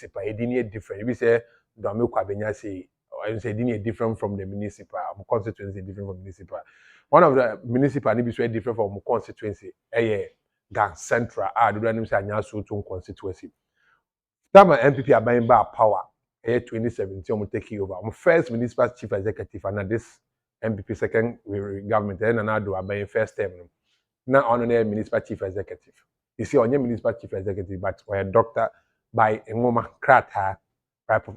It different. If you say Dwame Kwabenya say, or say it different from the municipal, constituency different from municipal. One of the municipal need be so different from constituency. Gang Central. Do not say Anya Soto constituency. That my MPP are buying back power. 2017, I'm taking over. I'm first municipal chief executive, and this MPP second government, and now do I buy first term. Now on the municipal chief executive. You see, on your municipal chief executive, but or a doctor by a woman crata,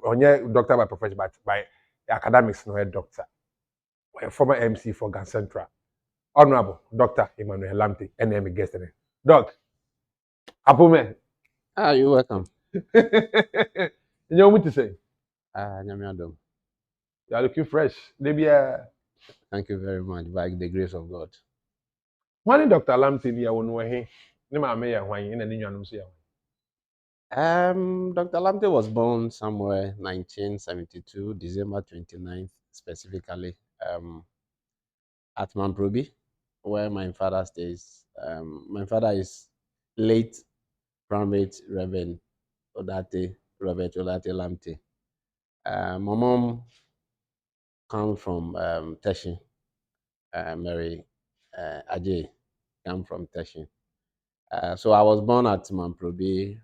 on your doctor by profession, but by academics, no a doctor. Or a former MC for Gan Central. Honorable Dr. Emmanuel Lamptey, and I'm a guest. Doc, Apume. Ah, you're welcome. You know what to say? Nyamiadom. You are looking fresh. Maybe Thank you very much, by the grace of God. one Dr. Lamptey, you are one way. No, I'm here, why in any one. Dr. Lamptey was born somewhere 1972, December 29th, specifically, at Mamprobi, where my father stays. My father is late Primate Reverend Robert Odate Lamptey. My mom comes from Teshin, Mary Ajay, come from Teshin. So I was born at Mamprobi,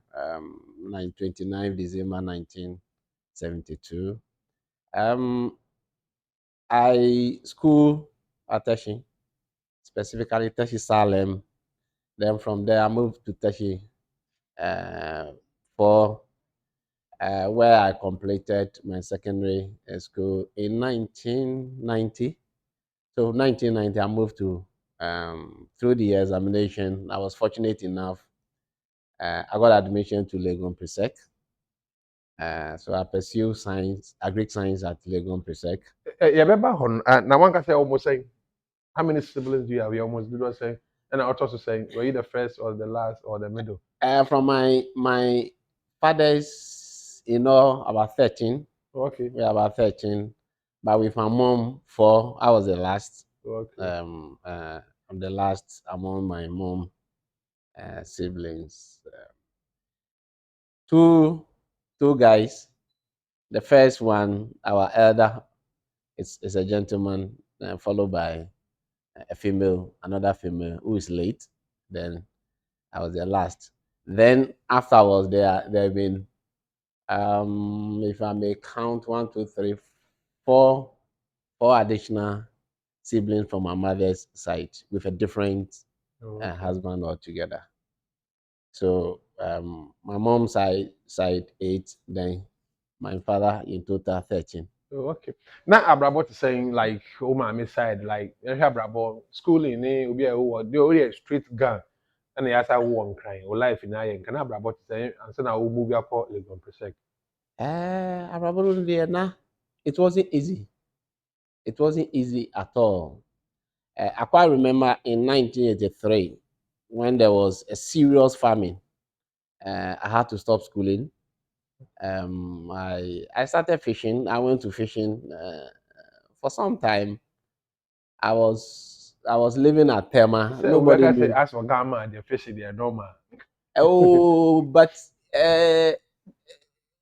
29 December 1972. I school at Teshi, specifically Teshi Salem. Then from there I moved to Teshi for where I completed my secondary school in 1990. So 1990 I moved to through the examination. I was fortunate enough. I got admission to Legon Presec. So I pursue science, agric science at Legon Presec. You remember on now one can say almost saying how many siblings do you have? You almost do not say. And I also saying, were you the first or the last or the middle? From my father's, about 13. Okay. We are about 13. But with my mom, 4. I was the last. Okay. I'm the last among my mom siblings. Two guys. The first one, our elder, is a gentleman, followed by a female, another female who is late. Then I was the last. Then afterwards, there have been, if I may count, 1, 2, 3, 4, 4 additional siblings from my mother's side with a different husband altogether. So my mom's side 8, then my father in total 13. Oh, okay. Now Abrabo is saying like oh my side like Abrabo schooling obi a wo the only street gang and ya say wo crying or life in ayen can Abrabo is saying and so now we move akọ Legon Presec. Abrabolo there na it wasn't easy. It wasn't easy at all. I quite remember in 1983 when there was a serious famine. I had to stop schooling. I started fishing. I went to fishing for some time. I was living at Tema. Say we Nobody can say knew. as for Gamma the fish they are normal. Oh, but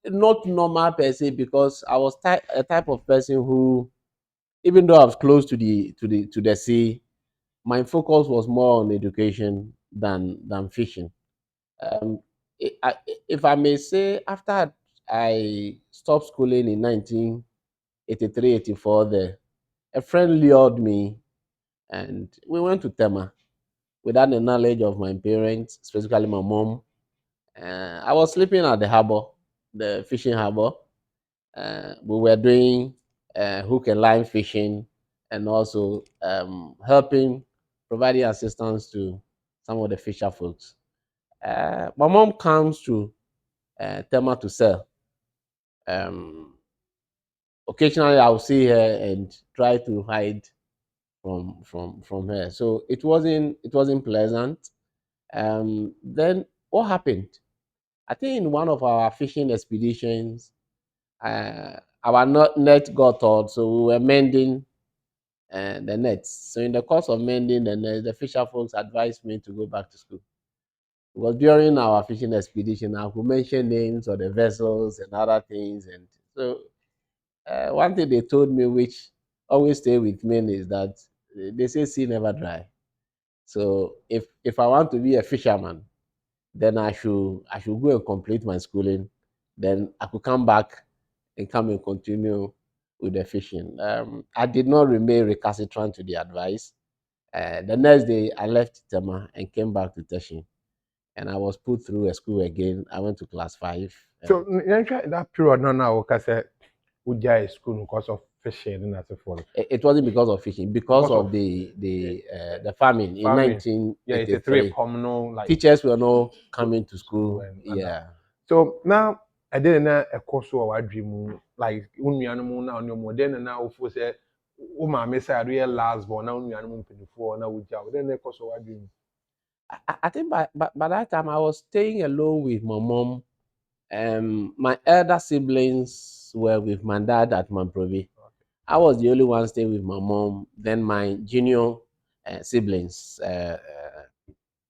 not normal per se because I was a type of person who, even though I was close to the sea, my focus was more on education than fishing. Um, if I may say, after I stopped schooling in 1983, 84, there, a friend lured me and we went to Tema without the knowledge of my parents, specifically my mom. I was sleeping at the harbor, the fishing harbor. We were doing hook and line fishing and also helping, providing assistance to some of the fisher folks. My mom comes to Tema to sell. Um, Occasionally, I'll see her and try to hide from her. So it wasn't pleasant. Then what happened? I think in one of our fishing expeditions, our net got old, so we were mending the nets. So in the course of mending the nets, the fisher folks advised me to go back to school. Because during our fishing expedition, I could mention names of the vessels and other things. And so, one thing they told me, which always stay with me, is that they say sea never dry. So if I want to be a fisherman, then I should go and complete my schooling. Then I could come back and come and continue with the fishing. I did not remain recalcitrant to the advice. The next day, I left Tema and came back to Teshin, and I was put through a school again. I went to class 5. So that period now okay say Uja school because of fishing and that's for It wasn't because of fishing, because because of of the famine in farming. Yeah, it's a three 1983. communal like Teachers were not coming to school school. and that. Yeah. So now I didn't know a course or dream like unmianu now no more than now for say my mess I real last born now unmianu before now Uja then a course or dream. I think by that time I was staying alone with my mom. My elder siblings were with my dad at Mamprovi. I was the only one staying with my mom. Then my junior siblings,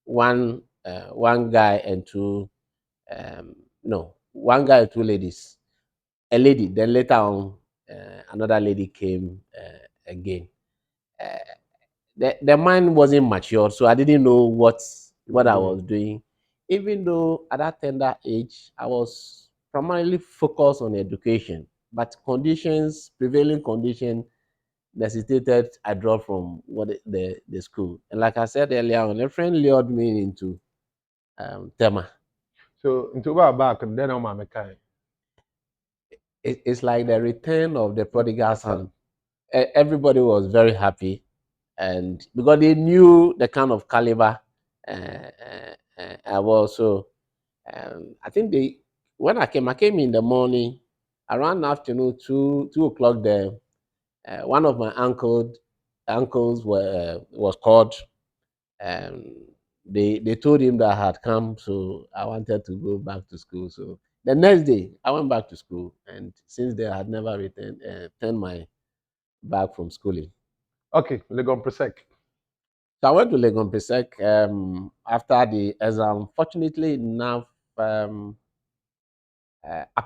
one guy and two, no, one guy and two ladies. A lady. Then later on, another lady came again. Uh, the mind wasn't mature, so I didn't know what I was doing. Even though at that tender age, I was primarily focused on education, but prevailing conditions necessitated I dropped from the school. And like I said earlier on, a friend lured me into Tema. So into back and then I'm my kind. It's like the return of the prodigal son. Everybody was very happy, and because they knew the kind of caliber I was. So I think when I came in the morning, around afternoon, 2 o'clock. There, one of my uncles was called. Um, they told him that I had come, so I wanted to go back to school. So the next day, I went back to school, and since then, I had never returned my bag from schooling. Okay, Legon Presec. So I went to Legon Pesek after the exam. Fortunately enough, I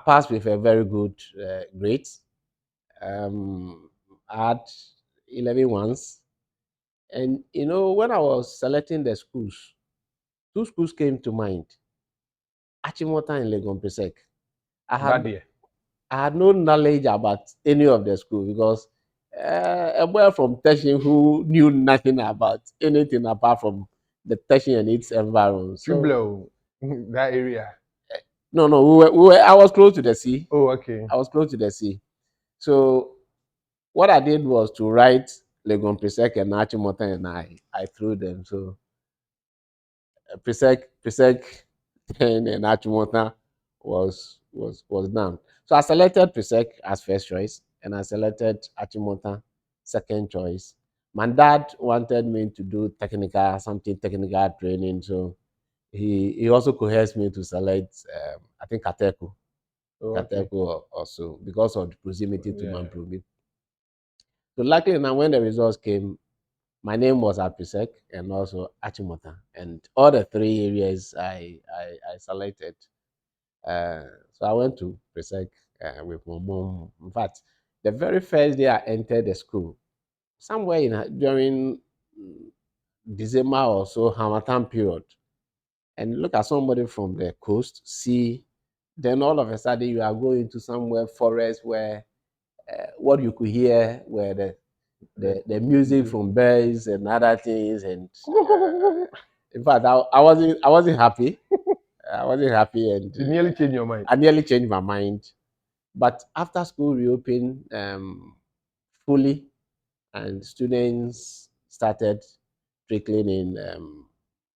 passed with a very good grade. I had 11 ones. And, when I was selecting the schools, two schools came to mind, Achimota and Legon Pesek. I That had, year. I had no knowledge about any of the school because a boy from Teshin who knew nothing about anything apart from the Teshin and its environment. So Triblo that area. no, no, I was close to the sea. Oh, okay. I was close to the sea. So what I did was to write Legon Pisek and Achimota, and I threw them. So Pisek and Achimota was done. So I selected Pisek as first choice, and I selected Achimota second choice. My dad wanted me to do something technical training. So he also coerced me to select, I think, Oh, okay. Kateko also because of the proximity to Yeah. Mamprobi. So luckily now when the results came, my name was at Pisek and also Achimota. And all the three areas I selected. So I went to Pisek with my mom. In fact, the very first day I entered the school, somewhere during December or so, Hamatan period, and look at somebody from the coast, sea, then all of a sudden you are going to somewhere forest where what you could hear were the music from birds and other things. And in fact, I wasn't happy. I wasn't happy, and You nearly changed your mind. I nearly changed my mind. But after school reopened fully, and students started trickling in,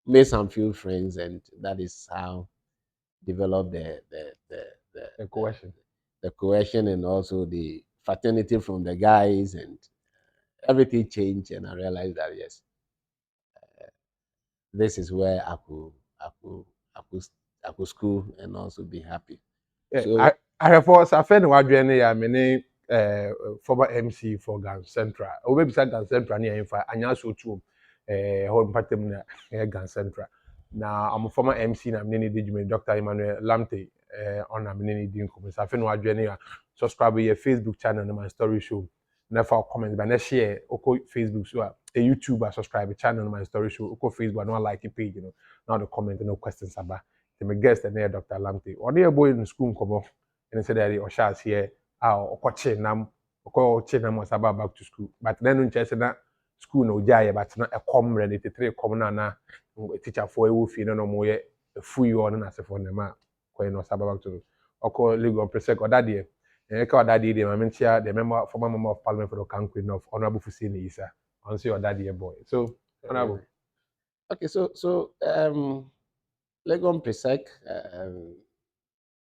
made some few friends, and that is how developed The question. the cohesion and also the fraternity from the guys, and everything changed. And I realized that yes, this is where I could, I could, I could school and also be happy. Yeah, So I have also I found what journey I mean former MC for Gan Central. Or maybe Gan Central near in fact and also to Hon.Dr.Emmanuel Lamptey Gan Central. Now I'm a former MC na mene di dwuma Dr. Emmanuel Lamptey on na mene di nkomo. So afi no adwene a subscribe your Facebook channel na my story show. Na fa comment ba na share oko Facebook so a YouTube subscribe channel na my story show oko Facebook na like page Now the comment no questions aba. The my guest na Dr. Lamptey. Oni e boy in school nkomo. And said that o sha here okoche nam okoche nam was about back to school. But then no chese na school no jaye but na e come ready to three come na teacher for ewu fi no mo ye fu yi on na se for them ko no sababa to oko legon presec odade e ka odade de ma mentia the member former member of parliament for the Kankwin of honorable Fusini Isa on say odade boy so honorable Okay, Legon Presec,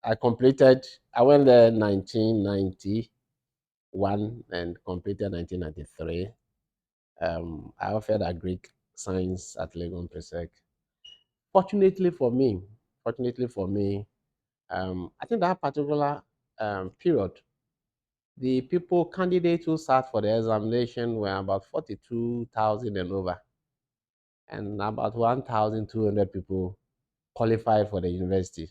I completed. I went there 1991 and completed 1993. I offered a Greek science at Legon Presec. Fortunately for me, fortunately for me, I think that particular period, the people candidates who sat for the examination were about 42,000 and over, and about 1,200 people qualified for the university.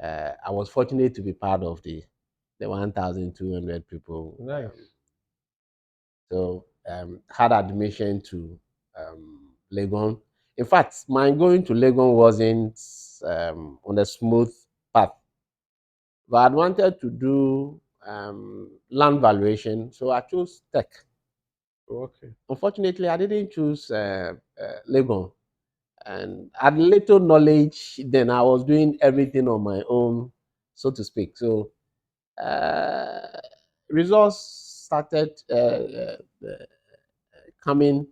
I was fortunate to be part of the 1,200 people. nice Had admission to Legon. In fact, my going to Legon wasn't on a smooth path, but I wanted to do land valuation, so I chose tech. okay Unfortunately, I didn't choose Legon, and I had little knowledge. Then I was doing everything on my own, so to speak. So uh, results started coming,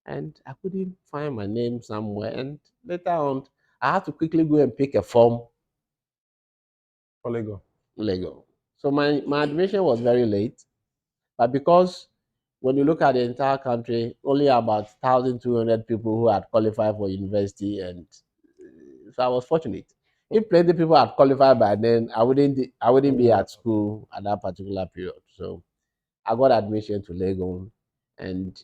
and I couldn't find my name somewhere. And later on, I had to quickly go and pick a form for Lego Lego. So my admission was very late, but because when you look at the entire country, only about 1,200 people who had qualified for university, and so I was fortunate. If plenty people had qualified by then, I wouldn't be yeah at school at that particular period. So I got admission to Legon, and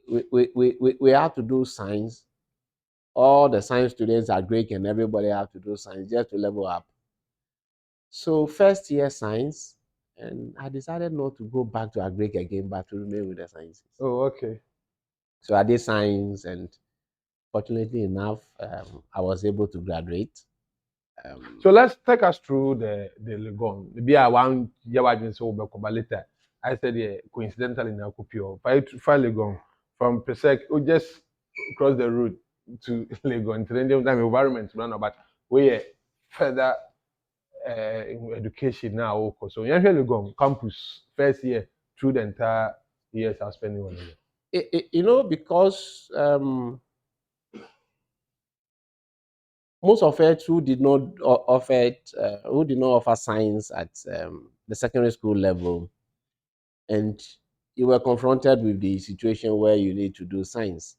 we had to do science. All the science students are Greek, and everybody had to do science just to level up. So first year science, and I decided not to go back to Greek again, but to remain with the sciences. oh okay So I did science, and fortunately enough, I was able to graduate. Um, so let's take us through the Legon maybe I one year I been so but later I said yeah coincidentally na kupio for Legon from Presec we just cross the road to Legon to the environment no but we further education now okay so you Legon campus first year through the entire years I spending on it because most of it who did not offer science at the secondary school level, and you were confronted with the situation where you need to do science.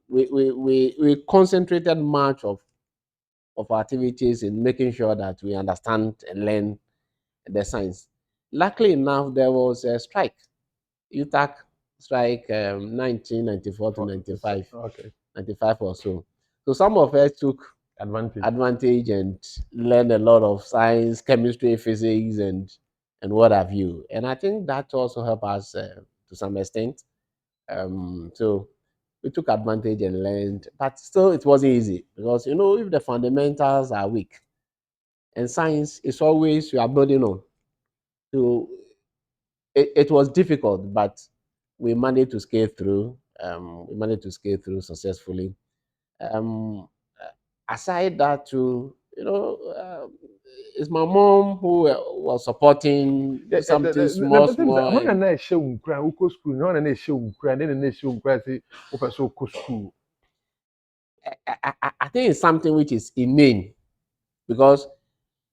We concentrated much of our activities in making sure that we understand and learn the science. Luckily enough, there was a strike, UTAC strike, 1994 to for 95, okay 95 or so. So some of us took advantage advantage and learned a lot of science, chemistry, physics, and what have you. And I think that also helped us to some extent. So we took advantage and learned, but still it wasn't easy because if the fundamentals are weak, and science is always you are building on. So it was difficult, but we managed to scale through. We managed to scale through successfully. Um, Aside that, too, it's my mom who was supporting something small, the thing is that small, when and I show nkran uko school no na show nkran then na show nkran say o person uko school I think it's something which is inane because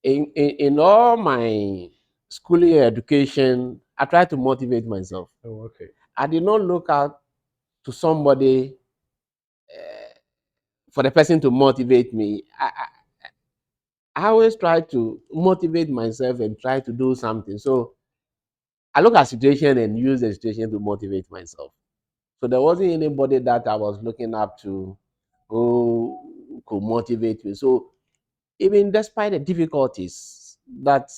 in all my schooling education, I try to motivate myself. oh okay I did not look out to somebody for the person to motivate me. I always try to motivate myself and try to do something. So I look at situation and use the situation to motivate myself. So there wasn't anybody that I was looking up to who could motivate me. So even despite the difficulties that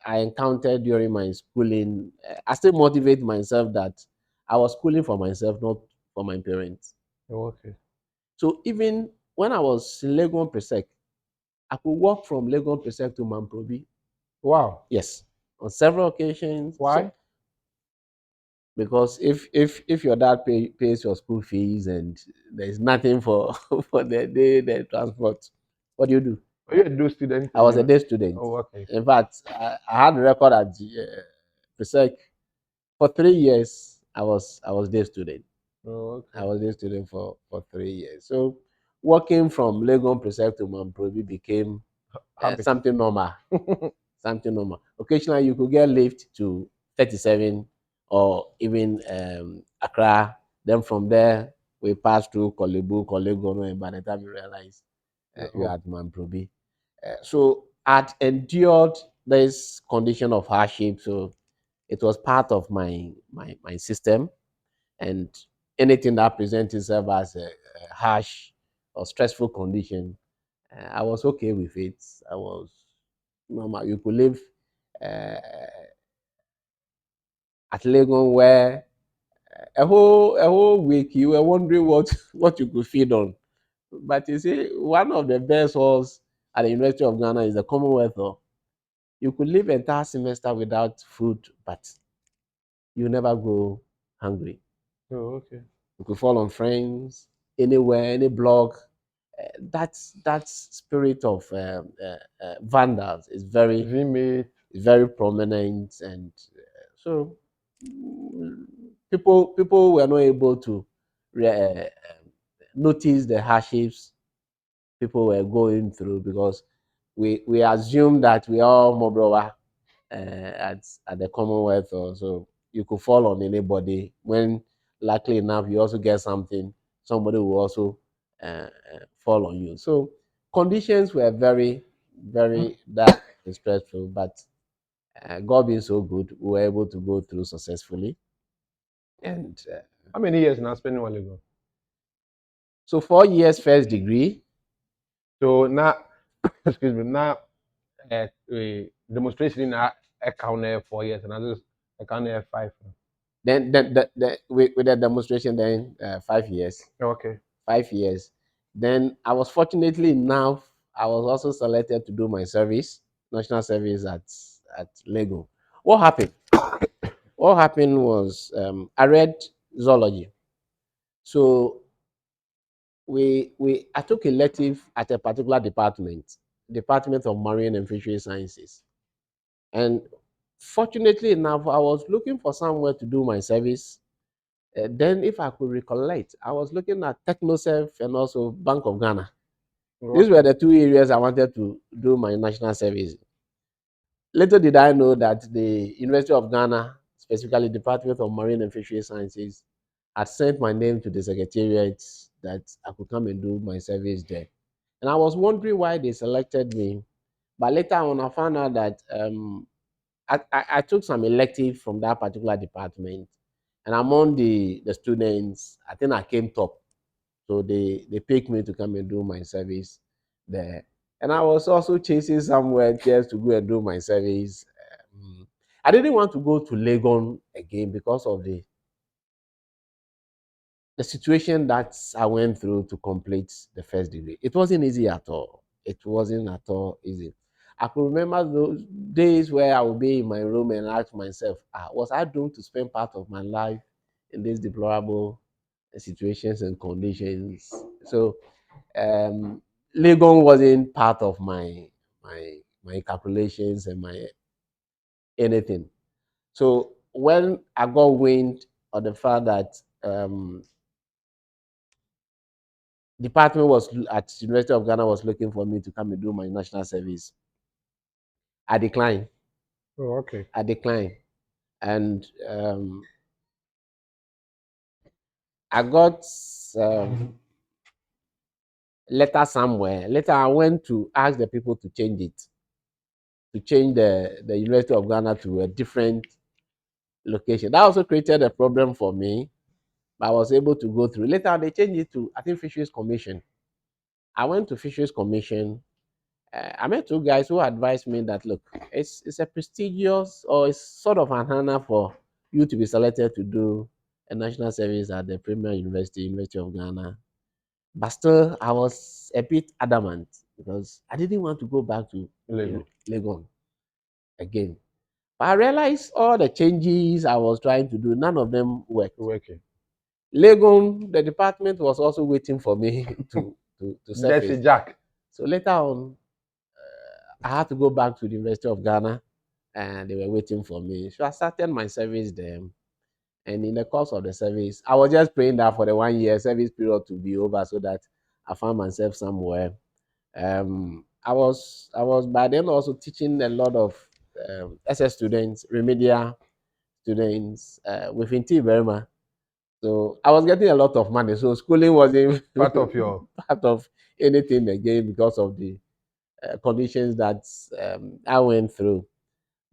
I encountered during my schooling, I still motivate myself that I was schooling for myself, not for my parents. Oh, okay. So even when I was in Legon Presec, I could walk from Legon Presec to Mamprobi. Wow. Yes, on several occasions. So Why? because if your dad pays your school fees and there's nothing for for the transport, what do? Are you a do student I in was a you? day student. Oh, okay. In fact, I had a record at Presec for 3 years. I was day student. Oh, I okay. was day student for 3 years. So working from Legon Presec to Mamprobi became Habit. something normal. Something normal. Occasionally, you could get lift to 37 or even Accra. Then from there, we pass through Kolebu, Kolegono, and by the time you realize you're Oh, at Mamprobi. So I'd endured this condition of hardship. So it was part of my system, and anything that presents itself as a harsh or stressful condition, I was okay with it. I was normal. You could live uh, at Legon where a whole week you were wondering what what you could feed on. But you see, one of the best halls at the University of Ghana is the Commonwealth Hall. You could live entire semester without food, but you never go hungry. oh, okay. You could fall on friends anywhere, any block. That spirit of vandals is very prominent, and so people were not able to notice the hardships people were going through because we assume that we all Mobrowa at the Commonwealth, or so you could fall on anybody. When luckily enough you also get something, somebody will also fall on you. So conditions were very, very dark and stressful, but God being so good, we were able to go through successfully. And How many years now spending while ago? so 4 years first degree, So now, excuse me, now demonstration now account there 4 years and others account there five. then with the demonstration, then 5 years. Okay. 5 years. Then I was fortunately enough, I was also selected to do my service, national service at Lego. What happened? What happened was I read zoology. So I took elective at a particular department, Department of Marine and Fishery Sciences. And fortunately enough, I was looking for somewhere to do my service. Then, if I could recollect, I was looking at TechnoServe and also Bank of Ghana. These were Okay. the two areas I wanted to do my national service. Little did I know that the University of Ghana, specifically Department of Marine and Fishery Sciences, had sent my name to the secretariat that I could come and do my service there. And I was wondering why they selected me. But later on, I found out that I took some elective from that particular department. And among the students, I think I came top. So they picked me to come and do my service there. And I was also chasing somewhere just to go and do my service. I didn't want to go to Legon again because of the situation that I went through to complete the first degree. It wasn't easy at all. It wasn't at all easy. I could remember those days where I would be in my room and ask myself, was I doomed to spend part of my life in these deplorable situations and conditions? So um, Legon wasn't part of my calculations and my anything. So when I got wind of the fact that department was at University of Ghana was looking for me to come and do my national service, I declined. Oh, okay. I declined, and I got letter somewhere. Later, I went to ask the people to change it, to change the University of Ghana to a different location. That also created a problem for me, but I was able to go through. Later, they changed it to, I think, Fisheries Commission. I went to Fisheries Commission. I met two guys who advised me that look, it's a prestigious or it's sort of an honor for you to be selected to do a national service at the premier university, University of Ghana. But still, I was a bit adamant because I didn't want to go back to Lego. Legon again. But I realized all the changes I was trying to do, none of them worked. Working. Legon, the department was also waiting for me to surface. Jesse Jack. So later on, I had to go back to the University of Ghana and they were waiting for me. So I started my service there. And in the course of the service, I was just praying that for the 1 year service period to be over so that I found myself somewhere. I was by then also teaching a lot of SS students, remedial students within T Burma. So I was getting a lot of money. So schooling wasn't Part of your part of anything again because of the conditions that I went through.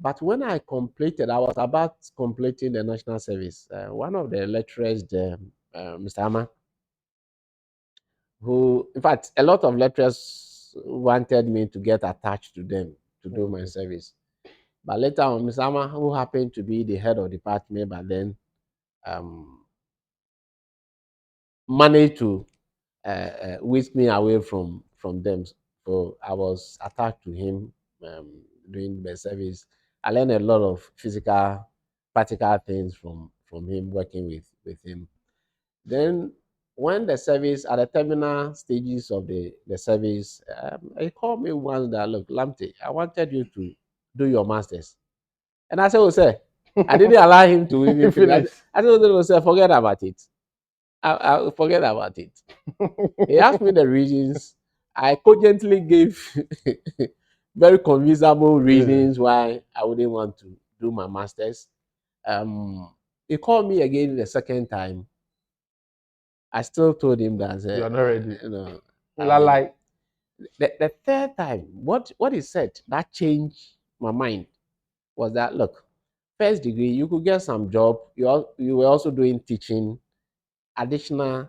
But when I was about completing the national service. One of the lecturers, Mr. Ama, who, in fact, a lot of lecturers wanted me to get attached to them to do my okay. service. But later on, Mr. Ama, who happened to be the head of department, but then um, managed to whisked me away from them. So I was attached to him during the service. I learned a lot of physical, practical things from him, working with him. Then when the service at the terminal stages of the service, he called me once that look, Lamptey, I wanted you to do your masters. And I said, oh sir, I didn't allow him to even finish. Finish. I said, oh sir, forget about it. I'll forget about it. He asked me the reasons. I cogently gave very convincible reasons why I wouldn't want to do my master's. He called me again the second time. I still told him that You are not ready. you know I Lalai. the third time what he said that changed my mind was that look, first degree you could get some job. You were also doing teaching, additional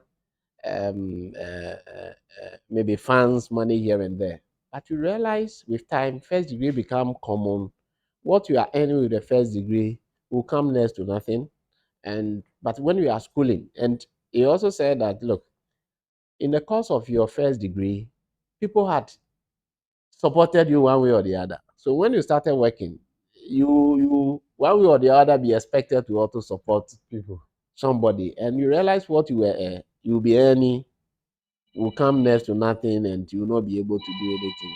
maybe funds, money here and there. But you realize with time, first degree become common. What you are earning with the first degree will come next to nothing. And but when you are schooling, and he also said that look, in the course of your first degree, people had supported you one way or the other. So when you started working, you one way or the other be expected to also support People. somebody, and you realize what you will be earning will come next to nothing and you will not be able to do anything.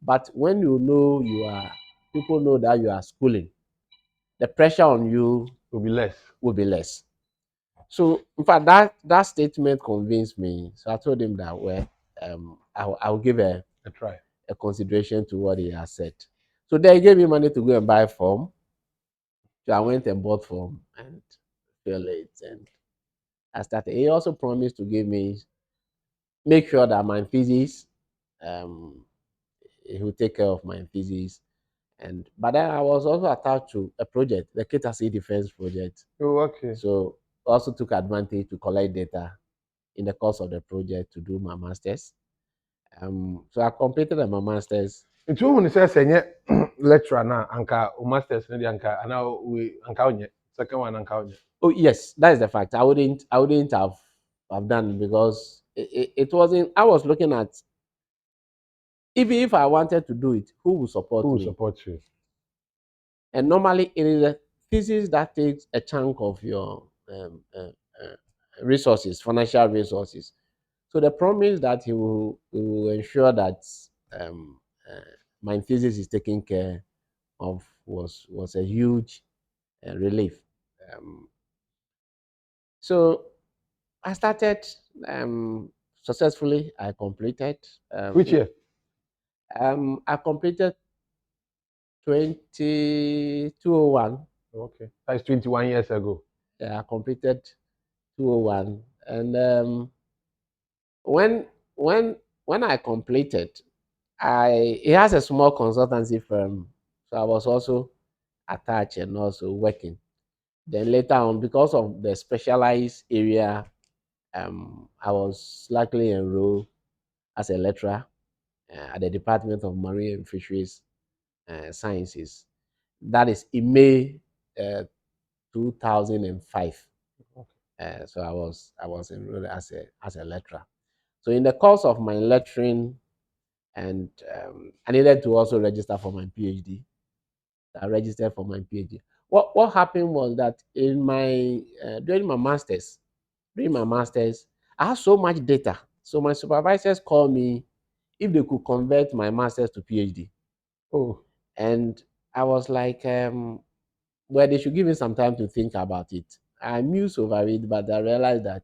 But when you know people know that you are schooling, the pressure on you Will be less. will be less. So, in fact, that statement convinced me. So I told him that, well, I'll give A try. a consideration to what he has said. So they gave me money to go and buy form. So I went and bought form and filled it. And I started. He also promised to make sure that my thesis, um, he will take care of my thesis. And but then I was also attached to a project, the Ketasi Defense Project. Oh, okay. So also took advantage to collect data in the course of the project to do my masters. So I completed my masters. Nti wo hu sɛ sɛ nyɛ lecturer na anka o masters no de anka ana we anka onye. Second one anka onye. Oh yes, that is the fact. I wouldn't have done because it wasn't. I was looking at, even if I wanted to do it, who will support Who will me? support you? And normally it is a thesis that takes a chunk of your resources, financial resources. So the promise that he will ensure that um, uh, my thesis is taken care of was a huge relief. Um, so I started successfully. Which year? I completed 2021. Okay. That's 21 years ago. I completed 201, and when when when I completed, it has a small consultancy firm, so I was also attached and also working. Then later on, because of the specialized area, I was luckily enrolled as a lecturer at the Department of Marine and Fisheries Sciences. That is in May 2005. So I was enrolled as a lecturer. So in the course of my lecturing, and I needed to also register for my PhD. I registered for my PhD. What happened was that in my during my masters, I had so much data. So my supervisors called me if they could convert my masters to PhD, Oh, and I was like, well, they should give me some time to think about it. I mused over it, but I realized that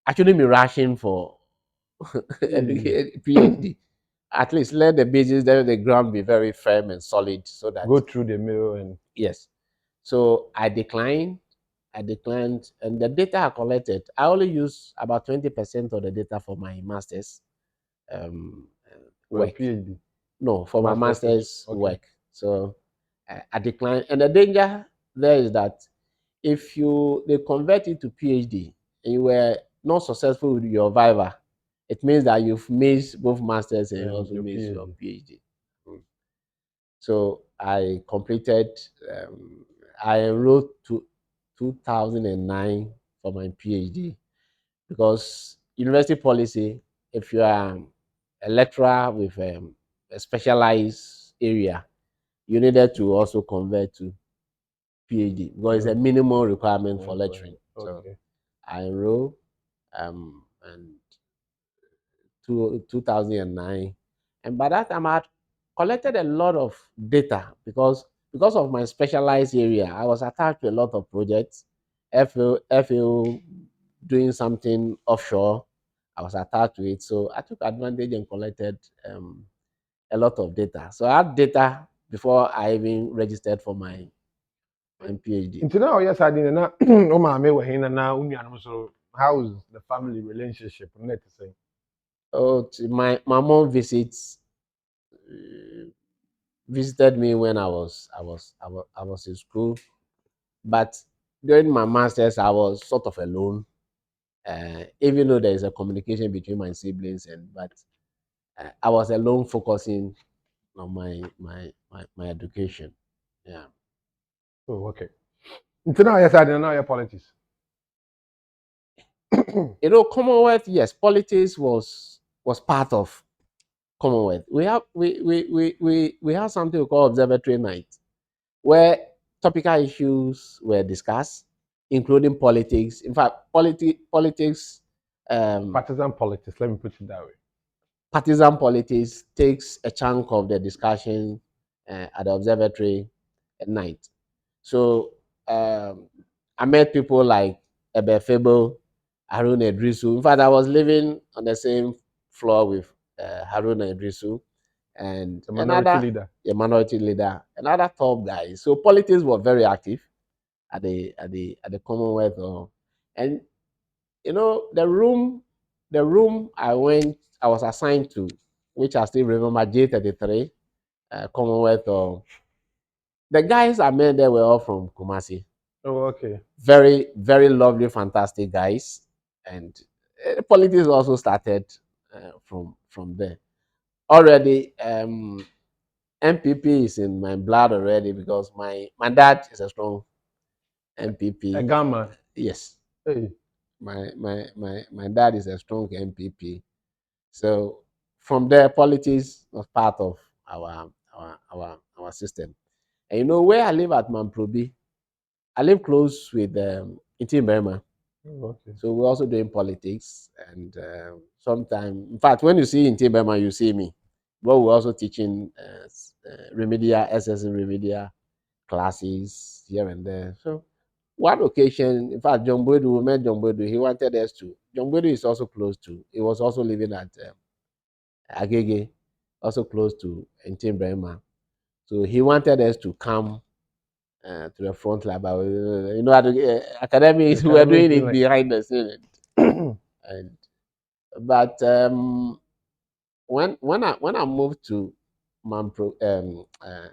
I shouldn't be rushing for PhD. PhD. At least let the basis, let the ground be very firm and solid, so that Go through the middle and yes. So I declined. I declined, and the data I collected, I only use about 20% of the data for my master's um, for a work. PhD. No, for my Master's thesis. master's Okay. work. So I declined, and the danger there is that if you they convert it to PhD and you were not successful with your Viva, it means that you've missed both masters and you And also your missed your PhD. PhD. So I completed. Um, I enrolled to 2009 for my PhD because university policy, if you are a lecturer with a specialized area, you needed to also convert to PhD because it's a minimum requirement for lecturing. So Okay. I enrolled and 2009, and by that time I had collected a lot of data because of my specialized area. I was attached to a lot of projects, FAO doing something offshore. I was attached to it, so I took advantage and collected a lot of data. So I had data before I even registered for my PhD. Nti na oyɛ saa de na o maame wɔ he na wo nuanom so how's the family relationship net say? Oh, my mom visited me when I was in school, but during my masters I was sort of alone. Even though there is a communication between my siblings, but I was alone focusing on my education. Yeah. Oh, okay. Nti na oyɛ saa de na oyɛ politics. Commonwealth, yes, politics was part of Commonwealth. We have something we call observatory night, where topical issues were discussed, including politics. In fact, politics, um, Partisan politics, let me put it that way. partisan politics takes a chunk of the discussion at the observatory at night. So I met people like Ebe Febo, Harun Edrisu. In fact, I was living on the same floor with Harun Edrisu and The minority another leader. a minority leader, another top guy. So politics were very active at the Commonwealth, and the room I was assigned to, which I still remember, J33 Commonwealth. The guys I met there were all from Kumasi. Oh, okay. Very very lovely, fantastic guys, and politics also started from there already. MPP is in my blood already because my dad is a strong A MPP. gamma. Yes, Hey. my dad is a strong MPP. So from there, politics was part of our system. And where I live at Mamprobi, I live close with Intim. Oh, okay. So we're also doing politics, and sometimes, in fact, when you see Intim, you see me. But we're also teaching remedial, SSC remedial classes here and there. So one occasion, in fact, John Boydu, we met John Boydu. He wanted us to. John Boydu is also close to. He was also living at Agege, also close to Ntimbrema. So he wanted us to come to the front line, but academics The were academic doing thing it like behind the scene. And but when I moved to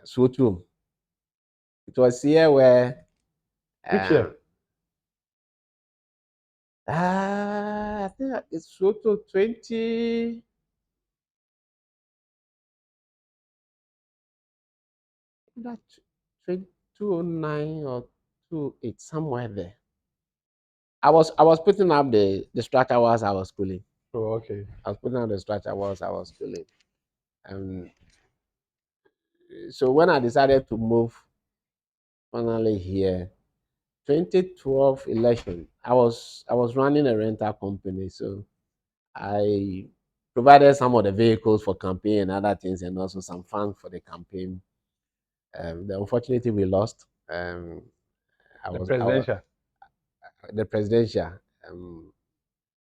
Sutum, it was here where which uh, year? I think it's total that 209 or 28, somewhere there. I was putting up the structure whilst I was schooling. Oh, okay. I was putting up the structure whilst I was schooling. And so when I decided to move finally here, 2012 election, I was running a rental company, so I provided some of the vehicles for campaign and other things, and also some funds for the campaign. Unfortunately, we lost. I The was presidential. the presidential. Um,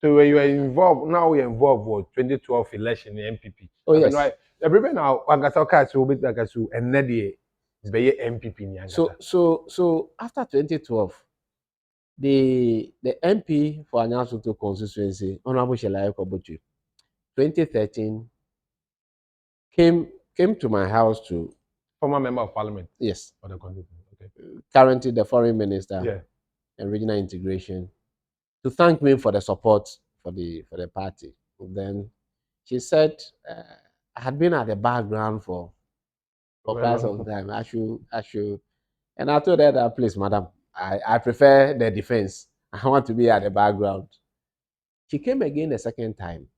So when you are involved, now we are involved with 2012 election in MPP. oh I mean, yes. why everybody now Agasa Kachi will be Agasu and Nedi is be MPP in Agasa. So after 2012, the MP for Anyasuto constituency, Honorable Shelayo Kobuchi, 2013 came to my house to, Former member of parliament yes, for the constituency. Okay. currently the foreign minister Yeah. and regional integration, to thank me for the support for the party. Then she said, I had been at the background for Well, quite some time. I should, and I told her that, please, madam, I prefer the defense. I want to be at the background. She came again the second time.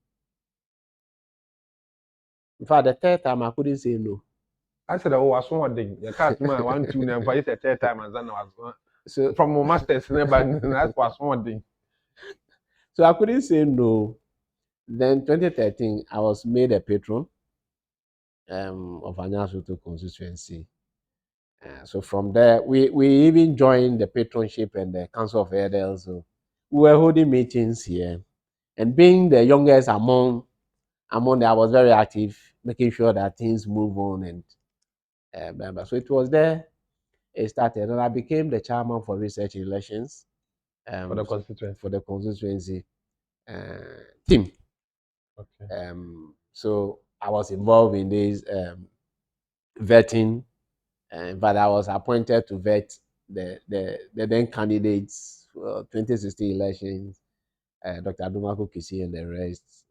In fact, the third time I couldn't say no. I said, oh, I saw one thing. The cat man, 1, 2, and for it the third time, and then I was So from my master's never, and that's was one thing. so I couldn't say no. Then 2013, I was made a patron of Anyasuto constituency. So from there, we even joined the patronship and the Council of Elders. So we were holding meetings here, and being the youngest among them, I was very active, making sure that things move on. And so it was there it started, and I became the chairman for research in elections For the so constituency. for the constituency team. Okay. So I was involved in this vetting, but I was appointed to vet the then candidates for 2016 elections, Dr. Adumako Kisi and the rest,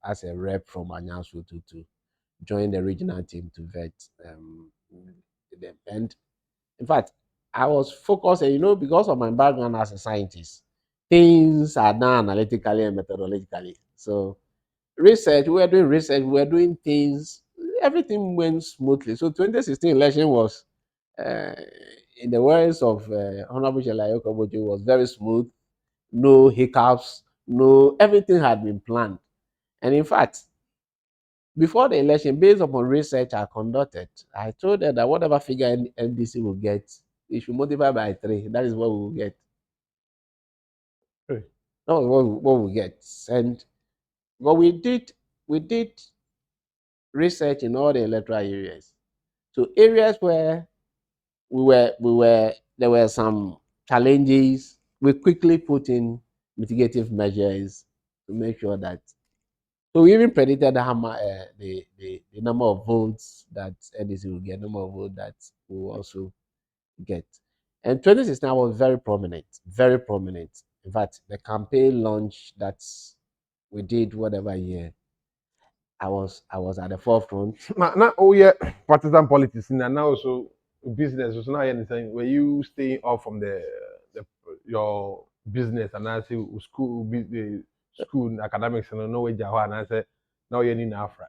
as a rep from Anyansu to join the regional team to vet them. And in fact, I was focused, because of my background as a scientist, things are done analytically and methodologically. So we were doing things, everything went smoothly. So 2016 election was, uh, in the words of Honorable Shelayo Kobojo, was very smooth, no hiccups, no, everything had been planned. And in fact, before the election, based upon research I conducted, I told them that whatever figure NDC will get, it should multiply by 3. That is what we will get. Hey. That was what we get. And but we did research in all the electoral areas. So areas where there were some challenges, we quickly put in mitigative measures to make sure that. So we even predicted the number of votes that NDC will get, number of votes that we will also get. And 2016 was very prominent, very prominent. In fact, the campaign launch that we did whatever year, I was at the forefront. Now, oh yeah, partisan politics, and now also business. So now you're saying, were you staying off from the your business and I say school, the school academics, and no way Jawa, and I said, now you're in Afra.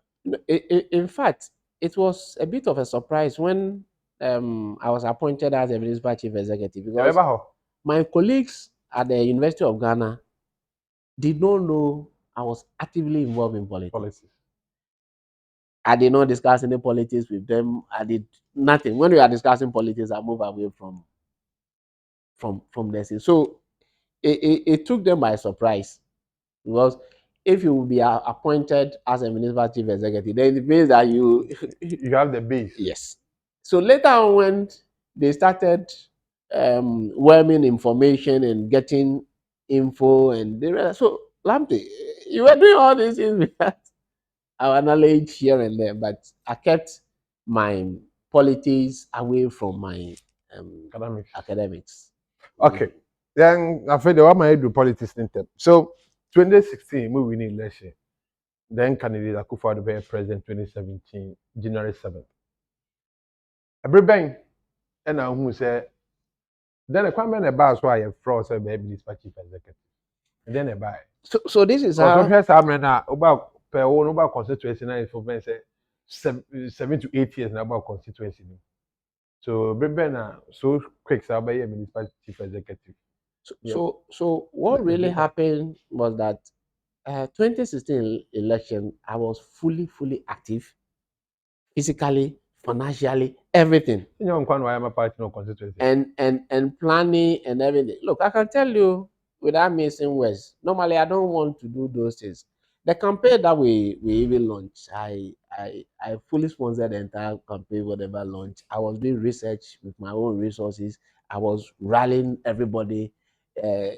In fact, it was a bit of a surprise when I was appointed as a municipal chief executive, because Remember how my colleagues at the University of Ghana did not know I was actively involved in politics. politics. I did not discuss any politics with them. I did nothing. When we are discussing politics, I move away from the scene. So it took them by surprise, because if you will be appointed as a municipal chief executive, then it means that you You have the base. yes. So later on, when they started worming information and getting info, and they realized, so Lamptey, you were doing all these things without our knowledge here and there, but I kept my politics away from my Academics. academics. Okay. Then after the one I do politics in term. So 2016 we win election. Then candidate Akufo-Addo be president 2017 January 7th. Every bank and I who say then a kwame na buy so I fraud say be municipal chief executive. And then I buy. So this is Because what how. first time na about per one about constituency na for me say 7 to 8 years na about constituency. So every na so quick say be municipal chief executive. Yeah. So what really happened was that 2016 election, I was fully active, physically, financially, everything, You know, why am a party no constituency? and planning and everything. Look, I can tell you without missing words. Normally, I don't want to do those things. The campaign that we even launched, I fully sponsored the entire campaign, whatever launch. I was doing research with my own resources. I was rallying everybody. Uh,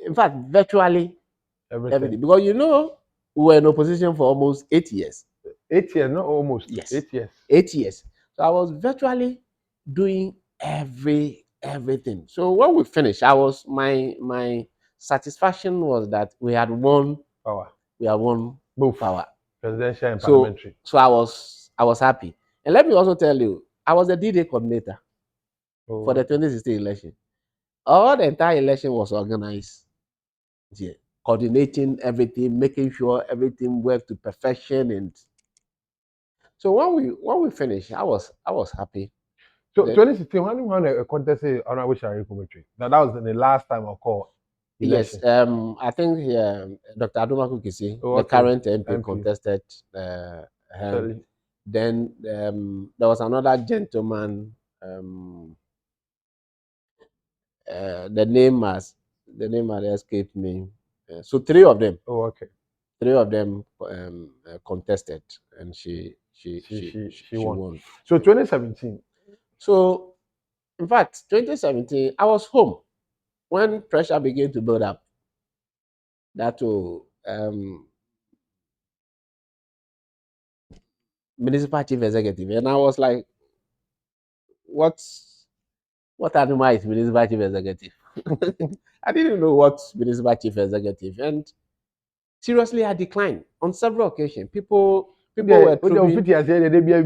in fact, virtually Everything. everything, because we were in opposition for almost 8 years. 8 years, not almost. Yes, 8 years. 8 years. So I was virtually doing everything. So when we finished, I was my satisfaction was that we had won. Power. We had won Both power. presidential and So parliamentary. so I was happy. And let me also tell you, I was the D-Day coordinator for Oh, the 2016 election. All the entire election was organized. Yeah, coordinating everything, making sure everything worked to perfection. And so when we finished, I was happy. so Then 2016, when you won a contest honorable Shari Kumetri, that was the last time I called yes, election. I think Dr. Adumaku Kisi, Oh, the okay. current MP, MP. contested him. Shirley. Then there was another gentleman. Um, the name has escaped me. So Oh, okay. three of them contested, and she she She she she she, she she won. won. So 2017. So in fact, 2017, I was home when pressure began to build up. That to municipal chief executive, and I was like, "What? What animal is municipal chief executive?" I didn't know what municipal chief executive, and seriously, I declined on several occasions. People were Oh, they trooping. fit here say they be a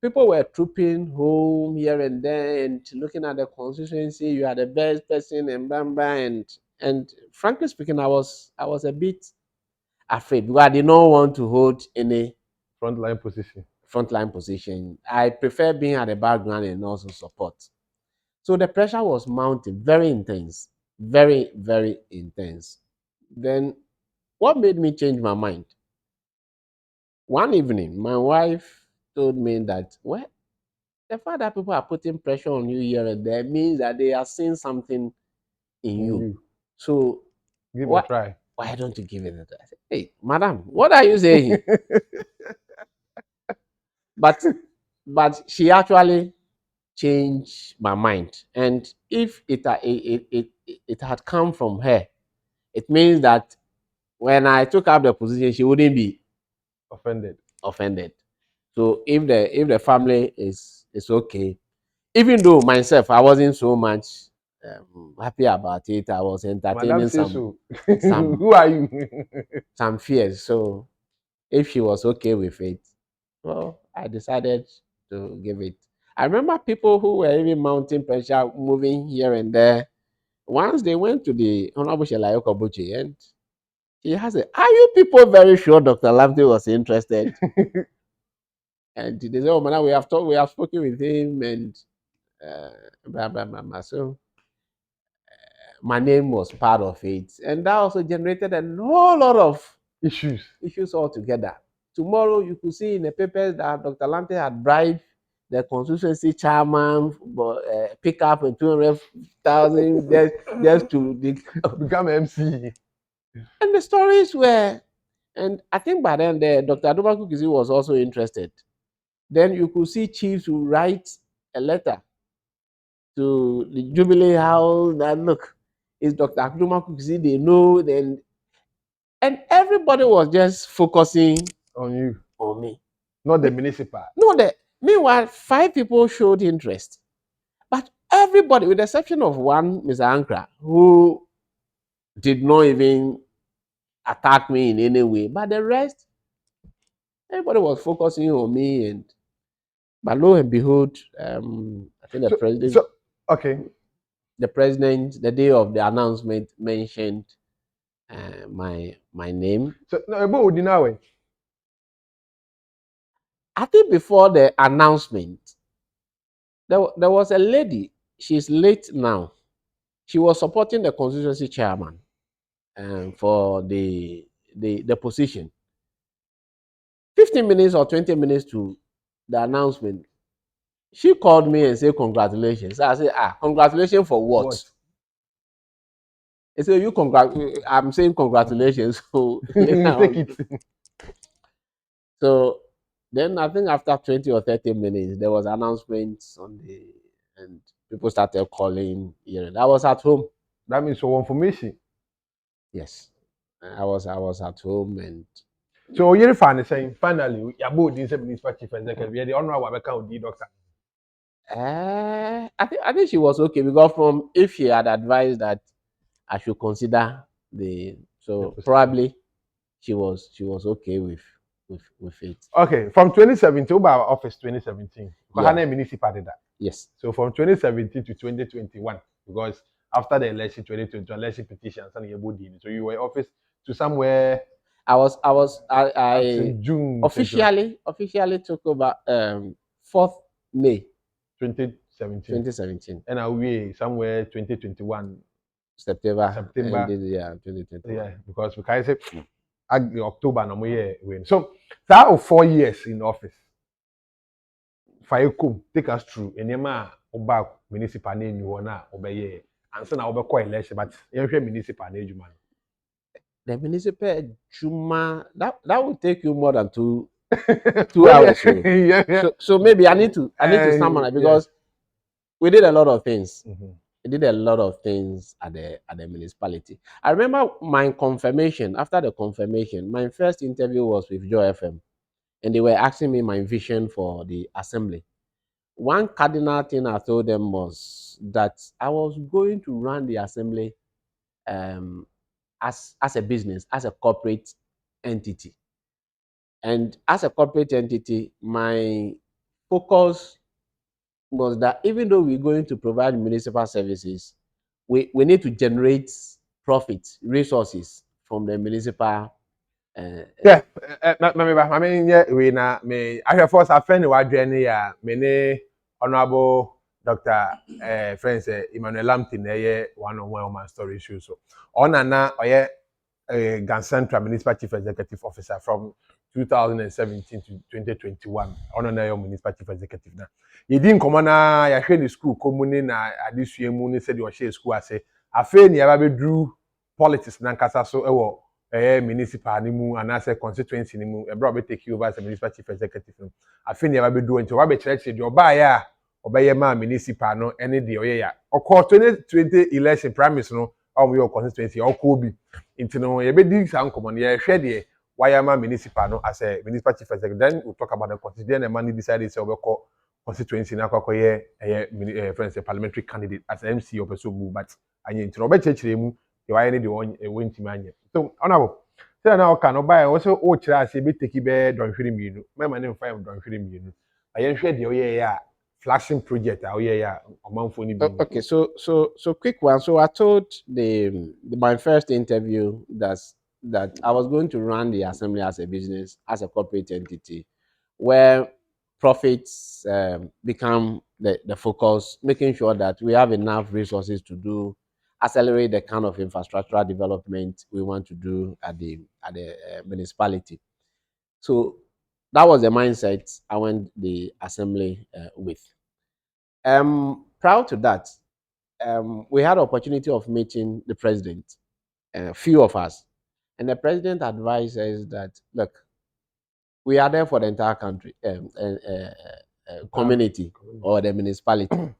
People were trooping home here and there and looking at the constituency. You are the best person and bam bam. And frankly speaking, I was a bit afraid because I did not want to hold any frontline position. frontline position. I prefer being at the background and also support. So the pressure was mounting, very intense, very, very intense. Then what made me change my mind? One evening, my wife told me that, well, the fact that people are putting pressure on you here and there means that they are seeing something in In you. you. So Give a what? try. Why don't you give it a try? I said, hey, madam, what are you saying? But she actually changed my mind. And if it had come from her, it means that when I took up the position, she wouldn't be Offended. offended. So if the family is okay, even though myself I wasn't so much happy about it, I was Madam entertaining says some so. some Who are you? some fears. So if she was okay with it, well, I decided to give it. I remember people who were even mounting pressure, moving here and there. Once they went to the Honorable Shelayo Kobuchi, and he has a, are you people very sure Dr. Lamptey was interested? And they said, oh, man, we have spoken with him, and blah, blah, blah, blah. So my name was part of it. And that also generated a whole lot of Issues. issues altogether. Tomorrow, you could see in the papers that Dr. Lamptey had bribed the constituency chairman for pick up a 200,000 just to the. Become MC. And the stories were, and I think by then Dr. Adubaku Kizi was also interested. Then you could see chiefs who write a letter to the Jubilee House that look, it's Dr. Adubaku Kizi, they know, then, and everybody was just focusing On you. on me. Not the municipal. No, meanwhile, 5 people showed interest, but Everybody, with the exception of one, Mr. Ankra, who did not even attack me in any way, but the rest, everybody was focusing on me. And but lo and behold, I think So, so okay. the president, the day of the announcement, mentioned my name. So no, ebo odi na we. I think before the announcement, there was a lady. She's late now. She was supporting the constituency chairman for the position. 15 minutes or 20 minutes to the announcement, she called me and said, "Congratulations." I said, congratulations for what? What? He said, I'm saying congratulations. So later You take on, it. so then I think after 20 or 30 minutes, there was announcements on the, and people started calling. I was at home. That means for information. Yes, I was at home, and So you fan the same. Finally, you abo odi say municipal chief executive. You the honor wa beka odi doctor. I think she was okay, because from if she had advised that I should consider The so position. probably she was okay with it. Okay, from 2017, about office 2017. Because Yeah. Hana municipal did that. Yes. So from 2017 to 2021, because after the election 2022 election petitions and you so you were in office to somewhere I until June officially took over 4th May 2017. 2017. And we somewhere 2021 September September. ended, yeah, 2021. Yeah, because we can say October no more year win. So that of 4 years in office. Fayekum take us through. Enyema oba municipal na enyu na obeye. Ansa na obekọ election but yenhwe municipal na ejuma. The municipal Juma, that would take you more than two two Well, yeah, hours. So yeah, yeah. so maybe I need to summarize, Yeah. because we did a lot of things. Mm-hmm. We did a lot of things at the municipality. I remember my confirmation. After the confirmation, my first interview was with Joe FM, and they were asking me my vision for the assembly. One cardinal thing I told them was that I was going to run the assembly um, as a business, as a corporate entity. And as a corporate entity, my focus was that even though we're going to provide municipal services, we need to generate profits, resources from the municipal. Yeah, I mean, yeah, we na me. I have first a friend who journey ya. Me ne honorable Dr. Friends Emmanuel Lamptey na ye one on one man story show so. On na oye Gan Central Municipal Chief Executive Officer from 2017 to 2021. On na your Municipal Chief Executive na. Ye di nkomo na ya hwe ni school komuni na adesua mu ne se de o hwe school ase. Afa ni ya ba bedru politics na nkasa so ewo municipal ni mu anase constituency ni mu ebra be take you over as a municipal chief executive no afi ni aba be do nti oba be kire de oba ya obeye ma municipal no ene de oye ya okọ 2020 election primaries no o your constituency okọ obi nti no ye be di san komo ye hwe de why ma municipal no as a municipal chief executive. Then we talk about the constituency. Then the man decided say obeko constituency na kwakọ ye friends parliamentary candidate as MC or person move, but anye nti no oba kire mu you are any the one went mania. So honorable. Say now can buy also o kira say be take be don hwiri mienu. My man name five don hwiri mienu. Ayen hwe de oye ya flashing project oye ya omanfo ni bi. Okay, so quick one. So I told my first interview that I was going to run the assembly as a business, as a corporate entity, where profits become the focus, making sure that we have enough resources to do accelerate the kind of infrastructural development we want to do at the municipality. So that was the mindset I went the assembly with. Prior to that, we had opportunity of meeting the president, a few of us, and the president advised us that look, we are there for the entire country, community or the municipality.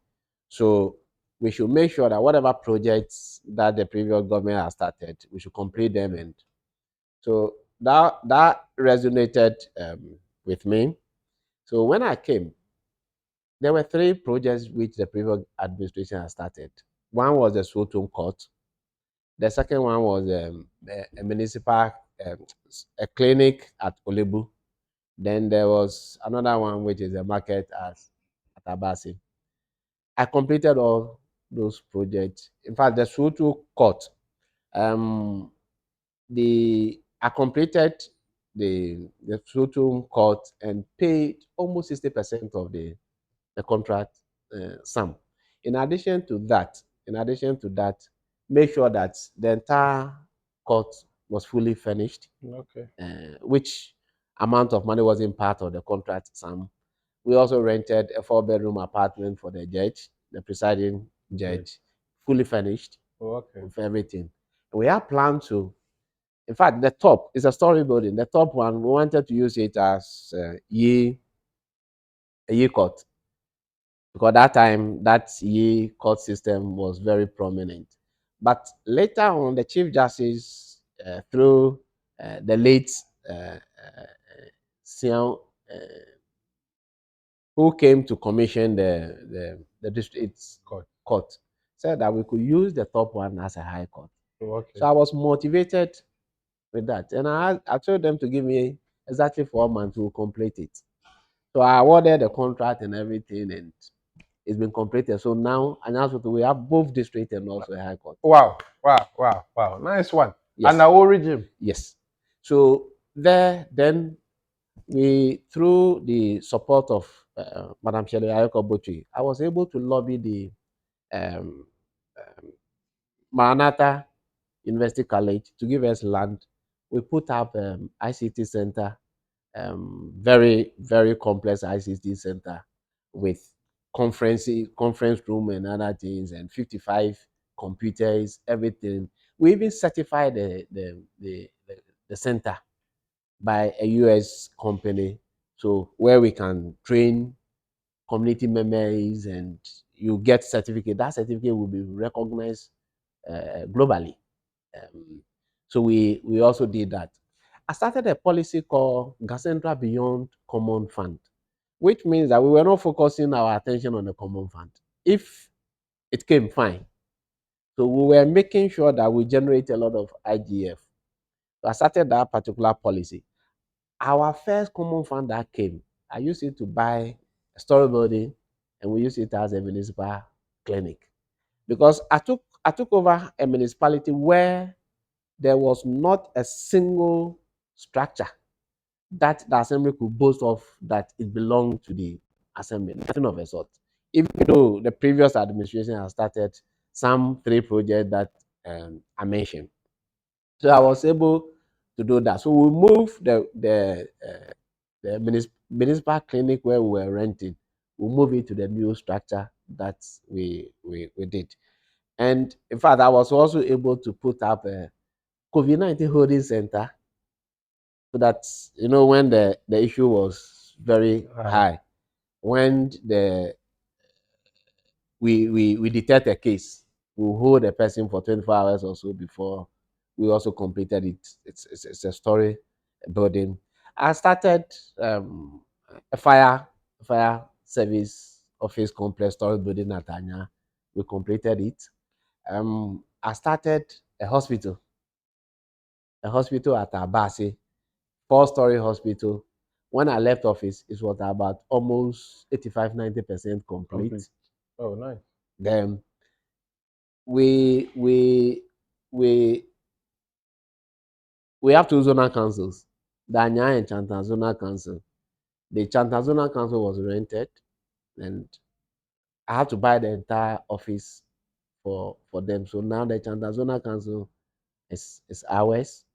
So we should make sure that whatever projects that the previous government has started, we should complete them. And so that resonated with me. So when I came, there were three projects which the previous administration had started. One was the Sotom Court. The second one was a municipal, um, a clinic at Olebu. Then there was another one which is a market at Abasi. I completed all those projects. In fact, the Soto Court, um, I completed the Soto Court and paid almost 60% of the contract sum. In addition to that, make sure that the entire court was fully furnished, Okay. which amount of money wasn't part of the contract sum. We also rented a 4-bedroom apartment for the judge, the presiding Yes. judge, fully furnished Okay. with everything. We have planned to, in fact, the top is a story building. The top one, we wanted to use it as a ye court, because that time that ye court system was very prominent. But later on, the Chief Justice, through the late Sian, who came to commission the district Good. court, said that we could use the top one as a high court. Okay. So I was motivated with that. And I told them to give me exactly 4 months to complete it. So I awarded the contract and everything, and it's been completed. So now, we have both district and also a high court. Wow. Wow. Wow. Wow. Nice one. Yes. And our regime. Yes. So there, then through the support of Madam Shelley Ayoko Botri, I was able to lobby the um, Maranatha University College to give us land. We put up ICT center, very, very complex ICT center with conference room and other things, and 55 computers, everything. We even certified the center by a US company, so where we can train community members and you get certificate. That certificate will be recognized globally. Um, so we also did that. I started a policy called Gacentra Beyond Common Fund, which means that we were not focusing our attention on the common fund. If it came, fine. So we were making sure that we generate a lot of IGF. So I started that particular policy. Our first common fund that came, I used it to buy a story building, and we used it as a municipal clinic, because I took over a municipality where there was not a single structure that the assembly could boast of that it belonged to the assembly. Nothing of a sort. Even though the previous administration has started some three projects that I mentioned. So I was able to do that. So we moved the municipal clinic where we were renting. We moved it to the new structure that we did. And in fact, I was also able to put up a COVID-19 holding center, so that when the issue was very high, when we detect a case, we hold a person for 24 hours or so before we also completed it. It's a story building. I started a fire service office complex story building at Anya. We completed it. I started a hospital at Abasi, 4-story hospital. When I left office, it was about almost 85-90% complete. Oh, nice. Then we we we we have two zonal councils, the Anya and Chantan Zonal Council. The Chantan Zonal Council was rented, and I had to buy the entire office for them. So now the Chantan Zonal Council is ours.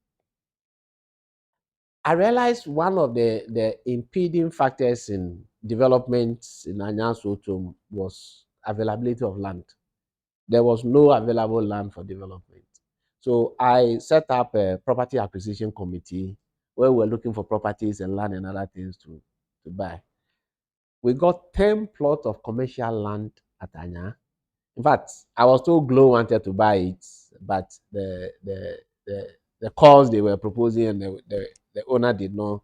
I realized one of the impeding factors in development in Anya Sotom was availability of land. There was no available land for development. So I set up a property acquisition committee where we're looking for properties and land and other things to buy. We got 10 plots of commercial land at Anya. In fact, I was told Glow wanted to buy it, but the calls they were proposing and the owner did not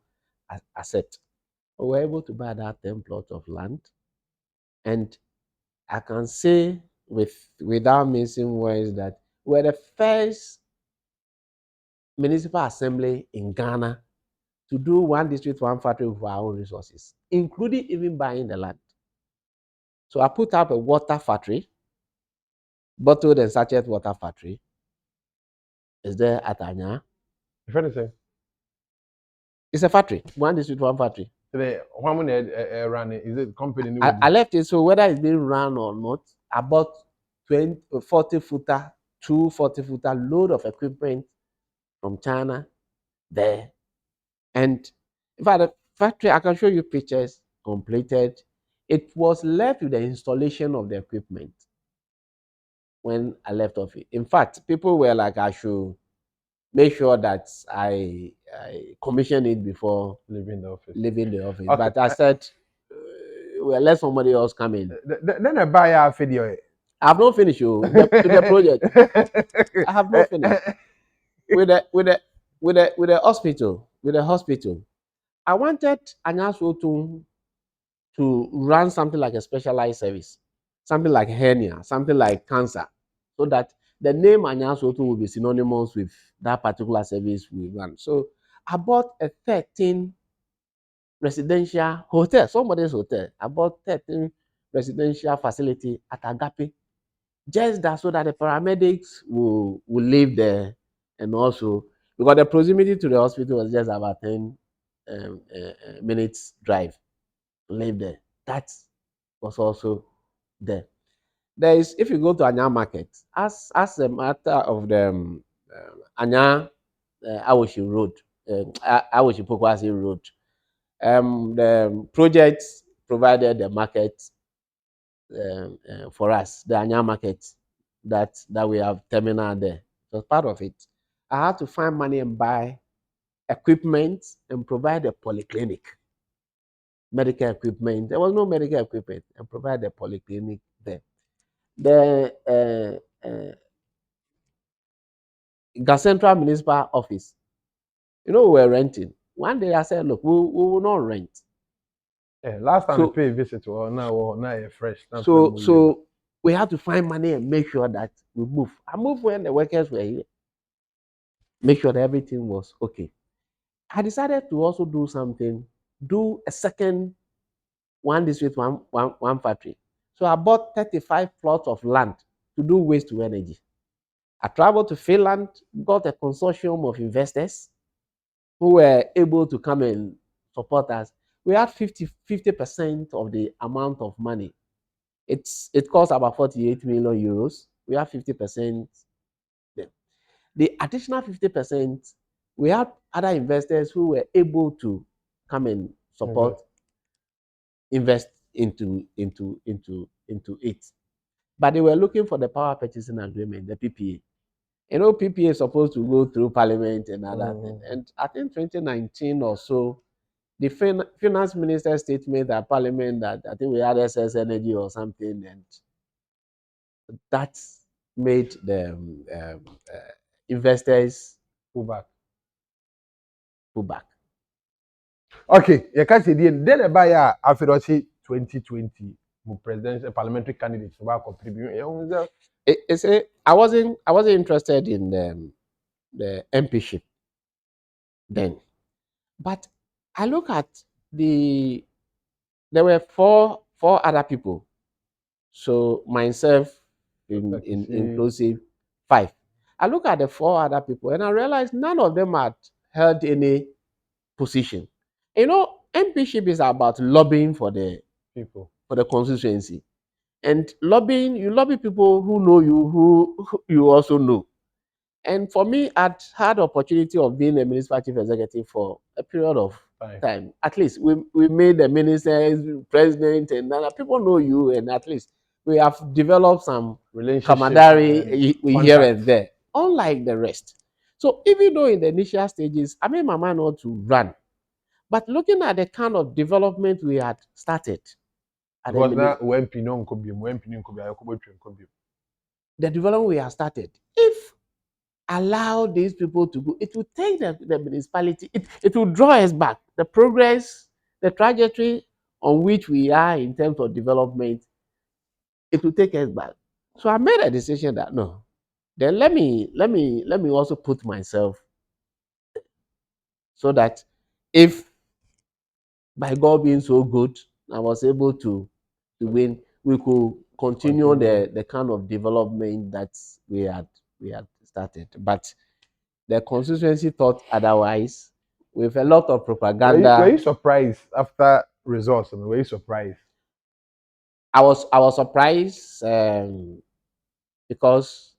accept. We were able to buy that 10 plots of land. And I can say without missing words that we're the first municipal assembly in Ghana to do one district, one factory with our own resources, including even buying the land. So I put up a water factory, bottled and sachet water factory. Is there at Anya? If anything, It's a factory, one district, one factory. today, how many run it? Is it company new? I left it, so whether it's being run or not, I bought 20, 40 footer, 2 40-footer load of equipment from China there. And in fact, the factory, I can show you pictures completed. It was left with the installation of the equipment when I left off it. In fact, people were like, I should make sure that I commission it before Leaving the office. leaving the office. Okay. But I said, well, let somebody else come in. Then I buy a video. I have not finished the project. I have not finished with the hospital. With the hospital, I wanted Anyaso to run something like a specialized service, something like hernia, something like cancer, so that the name Anyaso will be synonymous with that particular service we run. So I bought a 13 residential hotel, somebody's hotel. I bought 13 residential facility at Agape, just that so that the paramedics will live there, and also because the proximity to the hospital was just about 10 minutes drive to live there. That was also there. There is, if you go to Anya market, as a matter of the Anya Awoshi Road, Awoshi Pokwasi Road, the project provided the market for us, the Anya market that we have terminal there. So part of it, I had to find money and buy equipment and provide a polyclinic, medical equipment. There was no medical equipment, and provide a polyclinic there. The Gas Central Municipal Office, we were renting. One day I said, look, we will not rent. Yeah, last time So we pay a visit, now you're fresh. so we had to find money and make sure that we move. I moved when the workers were here. Make sure that everything was okay. I decided to also do something, do a second one district, one factory. So I bought 35 plots of land to do waste to energy. I traveled to Finland, got a consortium of investors who were able to come and support us. We had 50% of the amount of money. It cost about 48 million euros. We have 50%. The additional 50%, we had other investors who were able to come and support, invest into it. But they were looking for the power purchasing agreement, the PPA. PPA is supposed to go through parliament and other things. And I think 2019 or so, the finance minister statement at parliament that I think we had SS energy or something, and that made the investors Pull back. pull back. Okay, you can say then I buy after 2020 presidential parliamentary candidates to contribute. I wasn't interested in the MPship then, but I look at there were four other people, so myself in inclusive 5. I look at the 4 other people and I realized none of them had held any position. MPship is about lobbying for the people, for the constituency, and lobbying, you lobby people who know you, who you also know. And for me, I'd had the opportunity of being a municipal chief executive for a period of time. At least we made the ministers, president, and other people know you, and at least we have developed some camaraderie here and there, unlike the rest. So even though in the initial stages, I made my mind not to run, but looking at the kind of development we had started, because now MP could be the development we have started, if allow these people to go, it will take the municipality, it will draw us back. The progress, the trajectory on which we are in terms of development it will take us back. So I made a decision that no, then let me also put myself so that if by God being so good, I was able to win, we could continue Continue. the kind of development that we had started. But the constituency thought otherwise, with a lot of Were you propaganda. surprised after results? I mean, were you surprised? I was surprised because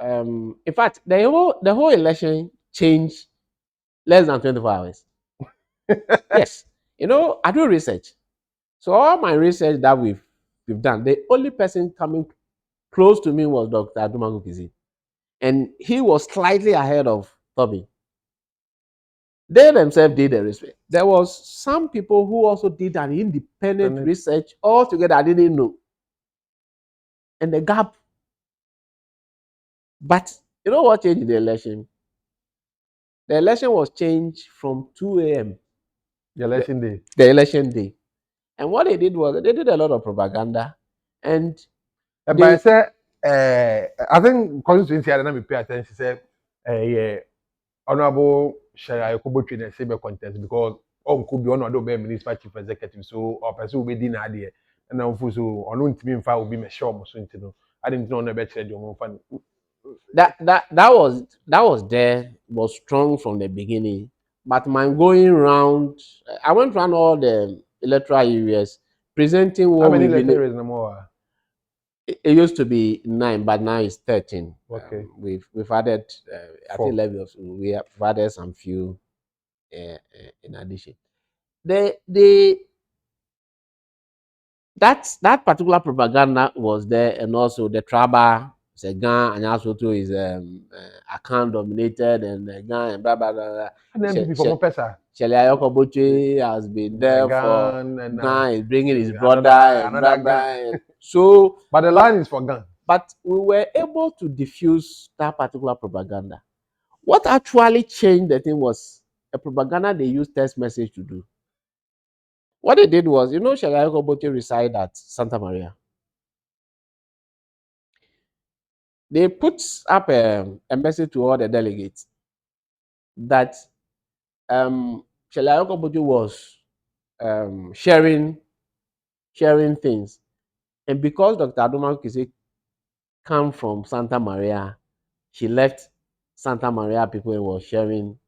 in fact the whole election changed less than 24 hours. Yes, I do research. So all my research that we've done, the only person coming close to me was Dr. Adumagu, and he was slightly ahead of Toby. They themselves did the research. There was some people who also did an independent Then research altogether. I didn't know, and the gap. But you know what changed the election? The election was changed from 2 a.m. the The, election day. the election day, and what they did was they did a lot of propaganda, and But I they said, I think constituency I didn't pay attention. Say, yeah, honorable Shaya Kobo train and saber contest because could be one of the municipal chief executive. So or person will be dinner idea. And now for so on won't mean will be my show so into I didn't know no better the one fan. that was there, was strong from the beginning. But my going round, I went around all the electoral areas presenting How what many we've been. letters no more? It used to be 9, but now it's 13. Okay, We've added, I think, 4. levels. We have added some few in addition. The that particular propaganda was there, and also the tribal Segan and also too is account dominated, and Gan and blah blah blah. Blah. And then people more pesa. Shelley Ayokoboche has been there for Gun and Gan is bringing his brother and blah another gun. blah. So, But the line is for gun. but we were able to diffuse that particular propaganda. What actually changed the thing was a propaganda they used text message to do. What they did was, Shelley Ayokoboche reside at Santa Maria. They put up a message to all the delegates that Shelley Ayokoboche was sharing things. And because Dr. Adoma Kise come from Santa Maria, she left Santa Maria people and was sharing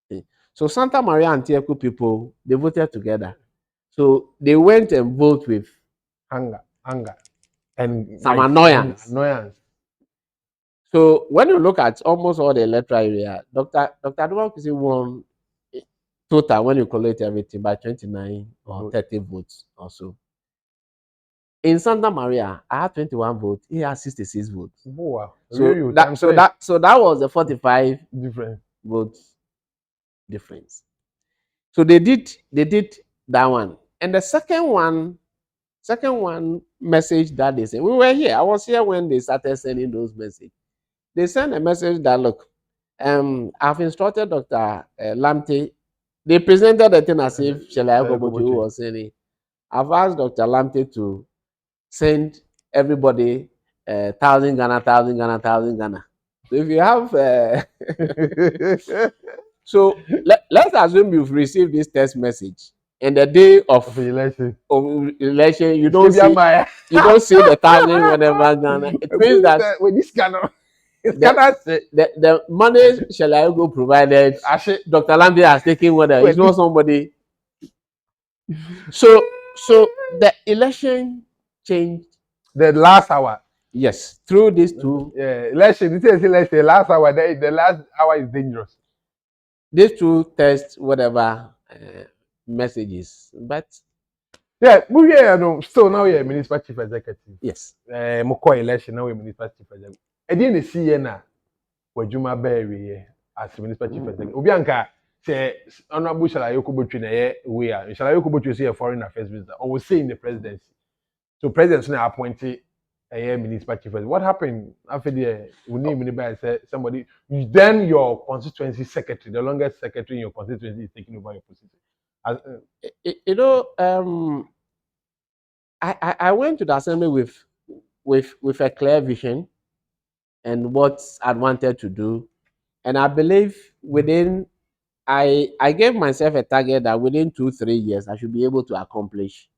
things. So Santa Maria and Tieku people, they voted together. So they went and voted with Anger. And some might annoyance. annoyance. So when you look at almost all the electoral area, Dr. Adoma Kise won total when you collect everything by 29 or 30 votes or so. In Santa Maria, I had 21 votes. He had 66 votes. Wow. So You that times so three. that so that was the 45 Different. votes difference. So they did that one. And the second one message that they sent. We were here. I was here when they started sending those messages. They sent a message that look, I've instructed Dr. Lamptey. They presented the thing as if Shelaya Kobochi was saying it. I've asked Dr. Lamptey to send everybody 1,000 Ghana, 1,000 Ghana, 1,000 Ghana. So if you have, so let's assume you've received this text message, and the day Of election. of election, you Still don't be see my the 1,000 whatever Ghana. It means that with this kind of it's the kind of say the money Shalayogo provided, actually Dr. Lambie has taken whether it's with not this somebody. So the election changed. the last hour. Yes, through these two. Yeah, election. This is election. Last hour. The last hour is dangerous. These two test whatever messages, but Yeah, we no. Still now we're municipal chief executive. yes, Moko election now we're municipal chief executive. E dey na see na wadwuma bɛɛwie as municipal chief executive. Obi anka sɛ honorable Shalayo Kobotwe na ɛyɛ we a Shalayo Kobotwe sɛ yɛ foreign affairs minister or will say in the presidency. So president na appointed a municipal chief executive. What happened after the name said somebody then your constituency secretary, the longest secretary in your constituency is taking over your position. As, you know, I went to the assembly with with a clear vision and what I wanted to do. And I believe within I gave myself a target that within 2 3 years I should be able to accomplish.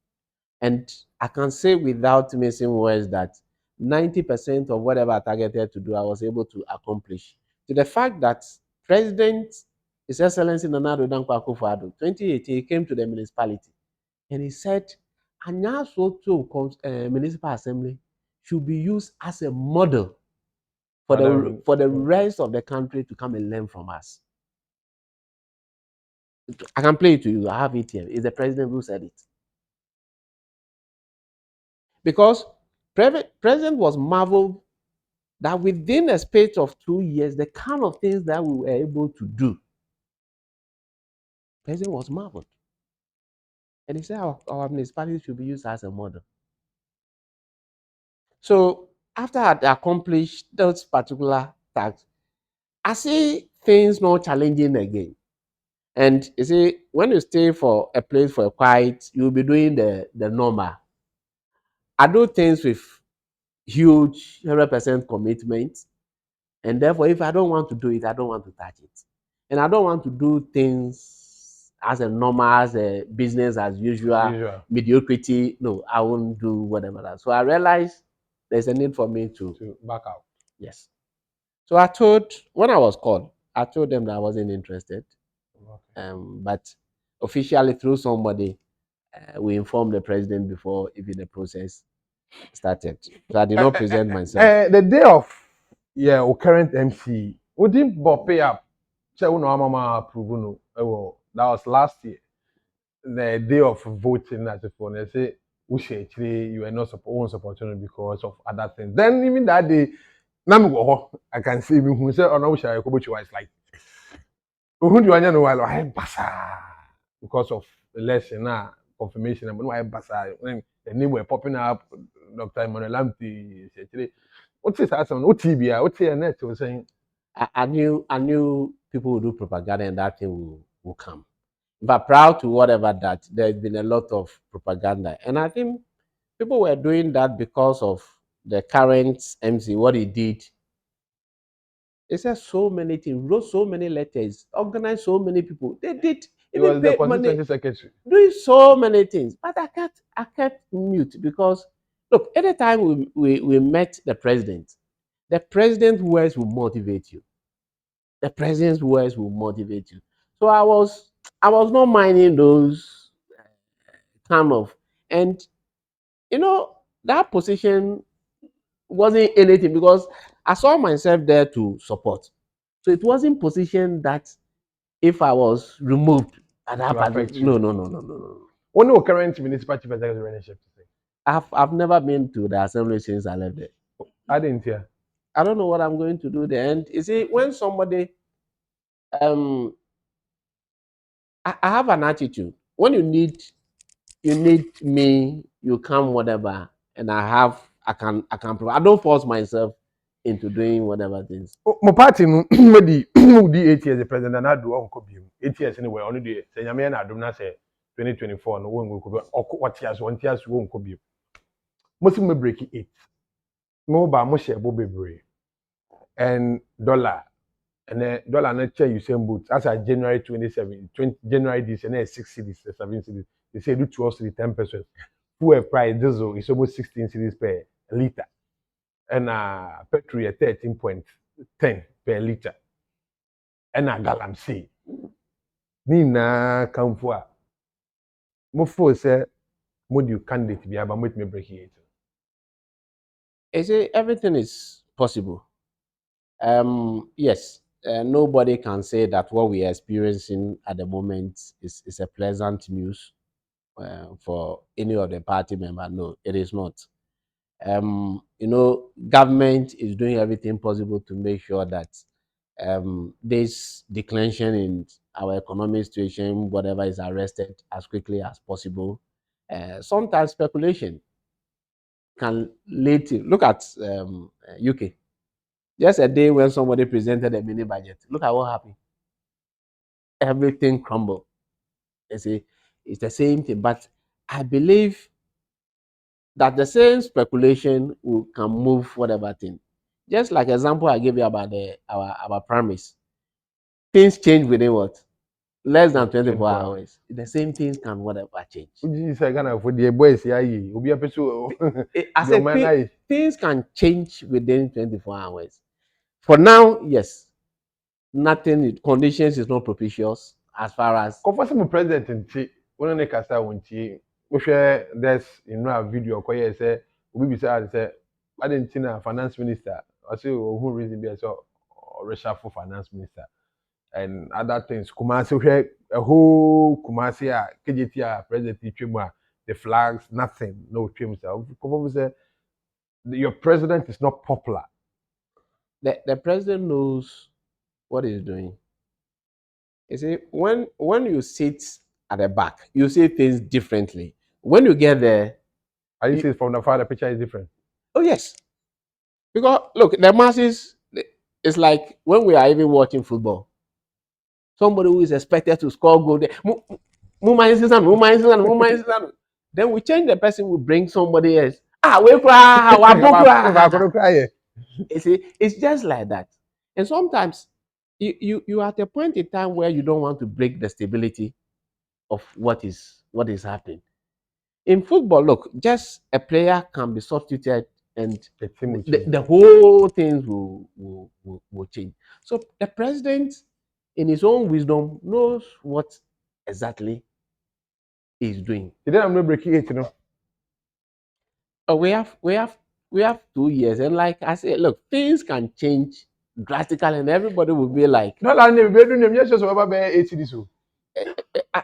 And I can say without missing words that 90% of whatever I targeted to do, I was able to accomplish. To the fact that President His Excellency Nana Addo Dankwa Akufo-Addo, 2018, he came to the municipality and he said, Anya Soto Municipal Assembly should be used as a model for the rest of the country to come and learn from us. I can play it to you. I have it here. It's the president who said it. Because president was marveled that within a space of 2 years, the kind of things that we were able to do, president was marveled. And he said our municipality should be used as a model. So after I had accomplished those particular tasks, I see things not challenging again. And you see, when you stay for a place for a quiet, you'll be doing the normal. I do things with huge 100% commitment. And therefore, if I don't want to do it, I don't want to touch it. And I don't want to do things as a normal, as a business as usual, mediocrity. No, I won't do whatever that. So I realized there's a need for me to back out. yes. So when I was called, I told them that I wasn't interested. Okay. But officially through somebody, we informed the president before even the process started. So I did not present myself. The day of our current MC, we didn't pay up. So no mama approve no. That was last year. The day of voting as a phone. They say you are not supporting because of other things. Then even that day, I can see me who say oh no I it's like who do you know while I basa because of election now confirmation and why basa when the name were popping up Dr. Emmanuel Lamptey actually what is that what TB what net was saying I knew people would do propaganda and that thing will come. But proud to whatever that, there's been a lot of propaganda. And I think people were doing that because of the current MC, what he did. He said so many things, wrote so many letters, organized so many people. They did he even was the pay money, constituency secretary. doing so many things. But I kept mute because look, anytime we met the president's words will motivate you. The president's words will motivate you. So I was not minding those kind of, and you know that position wasn't anything because I saw myself there to support. So it wasn't position that if I was removed at that To part, affect you. no. What no current municipal chief executive relationship to say? I've never been to the assembly since I left there. I didn't hear. I don't know what I'm going to do there. And you see, when somebody um I have an attitude. When you need me, you come whatever, and I can provide. I don't force myself into doing whatever things. My party no di di 8 years the president na do onko bi 8 years anyway only dey say nyame na adom na say 2024 no won go ko what years 1 years wonko bi mo si me break it mo ba mo share bo bebre and dollar and then dollar na share you same boot as at January 27 20 January this and 6 cities 7 cities they say do 12 cities 10%. Fuel price diesel is almost 16 cities per liter and petrol 13.10 per liter and galamsey ni na kamfo a mo fo say mo di candidate bi aba mo me break it. I say everything is possible. Yes, nobody can say that what we are experiencing at the moment is a pleasant news for any of the party member. No, it is not. Government is doing everything possible to make sure that this declension in our economic situation, whatever, is arrested as quickly as possible. Sometimes speculation can lead to look at UK. Just a day when somebody presented a mini budget, look at what happened. Everything crumbled. You see, it's the same thing. But I believe that the same speculation can move whatever thing. Just like example I gave you about our premise. Things change within what? Less than 24 24 hours. hours. The same things can whatever change. Uji say Ghana for the boys ayi. Obi apeso I the said man ayi. things can change within 24 hours. For now, yes, nothing, conditions is not propitious as far as Comfortable president nti. One ne kasa wonti. We share there's a video koye say obi bi say I didn't na finance minister. I say who reason be so reshuffle finance minister and other things. Kumasi hwe a whole Kumasi a KJT a president twemu a the flags nothing no twemu say. Comfortable say your president is not popular. the president knows what he's doing. You see, when you sit at the back, you see things differently. When you get there, I you you, see from the far the picture is different. oh yes, because look, the masses. It's like when we are even watching football. Somebody who is expected to score goal, then we change the person, we bring somebody else. Ah, we cry, Cry. you see, it's just like that. And sometimes you are at a point in time where you don't want to break the stability of what is happening. In football, look, just a player can be substituted and The team will the, change. the whole things will change. So the president, in his own wisdom, knows what exactly he's doing. Today I'm not breaking it, you know. We have 2 years, and like I said, look, things can change drastically, and everybody will be like, Not like we be doing them. Yes, just over by 80 this.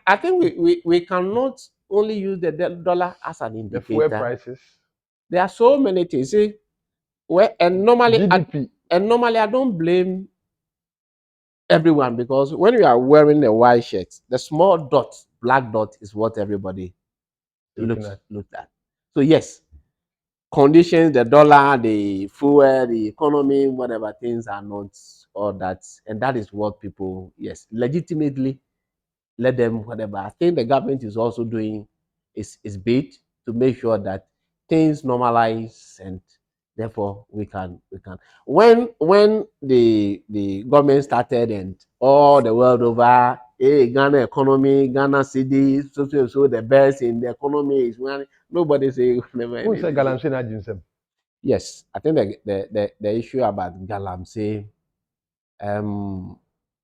I think we cannot only use the dollar as an The fuel indicator. prices, There are so many things. See, well, and normally, GDP. I don't blame everyone because when you are wearing a white shirt, the small dot, black dot, is what everybody Looking at looked at. So yes, conditions, the dollar, the fuel, the economy, whatever things are not all that, and that is what people, yes, legitimately let them whatever. I think the government is also doing is bit to make sure that things normalize, and therefore we can when the government started and all the world over, hey, Ghana economy, Ghana city, so the best in the economy is when nobody say never who say anything. Galamsey na Jinsem? Yes, I think the issue about Galamsey, um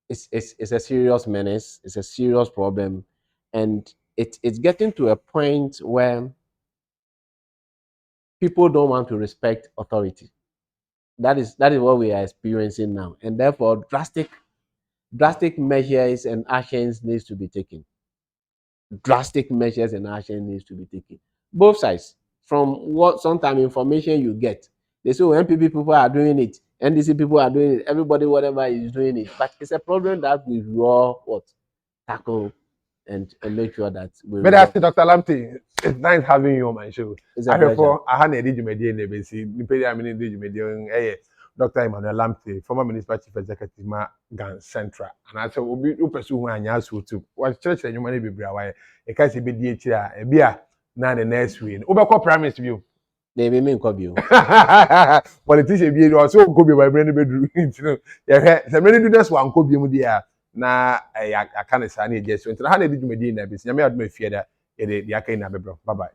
it's a serious menace, it's a serious problem, and it's getting to a point where people don't want to respect authority. That is what we are experiencing now, and therefore drastic measures and actions needs to be taken. Drastic measures and action needs to be taken. Both sides. From what sometimes information you get, they say, when people are doing it, NDC people are doing it, everybody whatever is doing it. But it's a problem that we will all what tackle and make sure that we But that's resolve. Dr. Lamptey. It's nice having you on my show. It's a I heard pleasure. for I had a Djumedi in the BC. Nipedi Amini Djumedi. Dr. Emmanuel Lamptey, former municipal chief executive ma Gan Central. And I said, "Obi upesu hu anya so too. What church and you money be bra e ka se be die chira e bia na the next week. Obekọ promise you. They may mean you. Politician bi also go be my brain bedroom. You know. Yeah, se many do this one ko bi mu dia na aka ne sa na eje so. Nti na ha na di dwumedi na bi. Nyame adom afie da ye de aka ina bebro. Bye bye.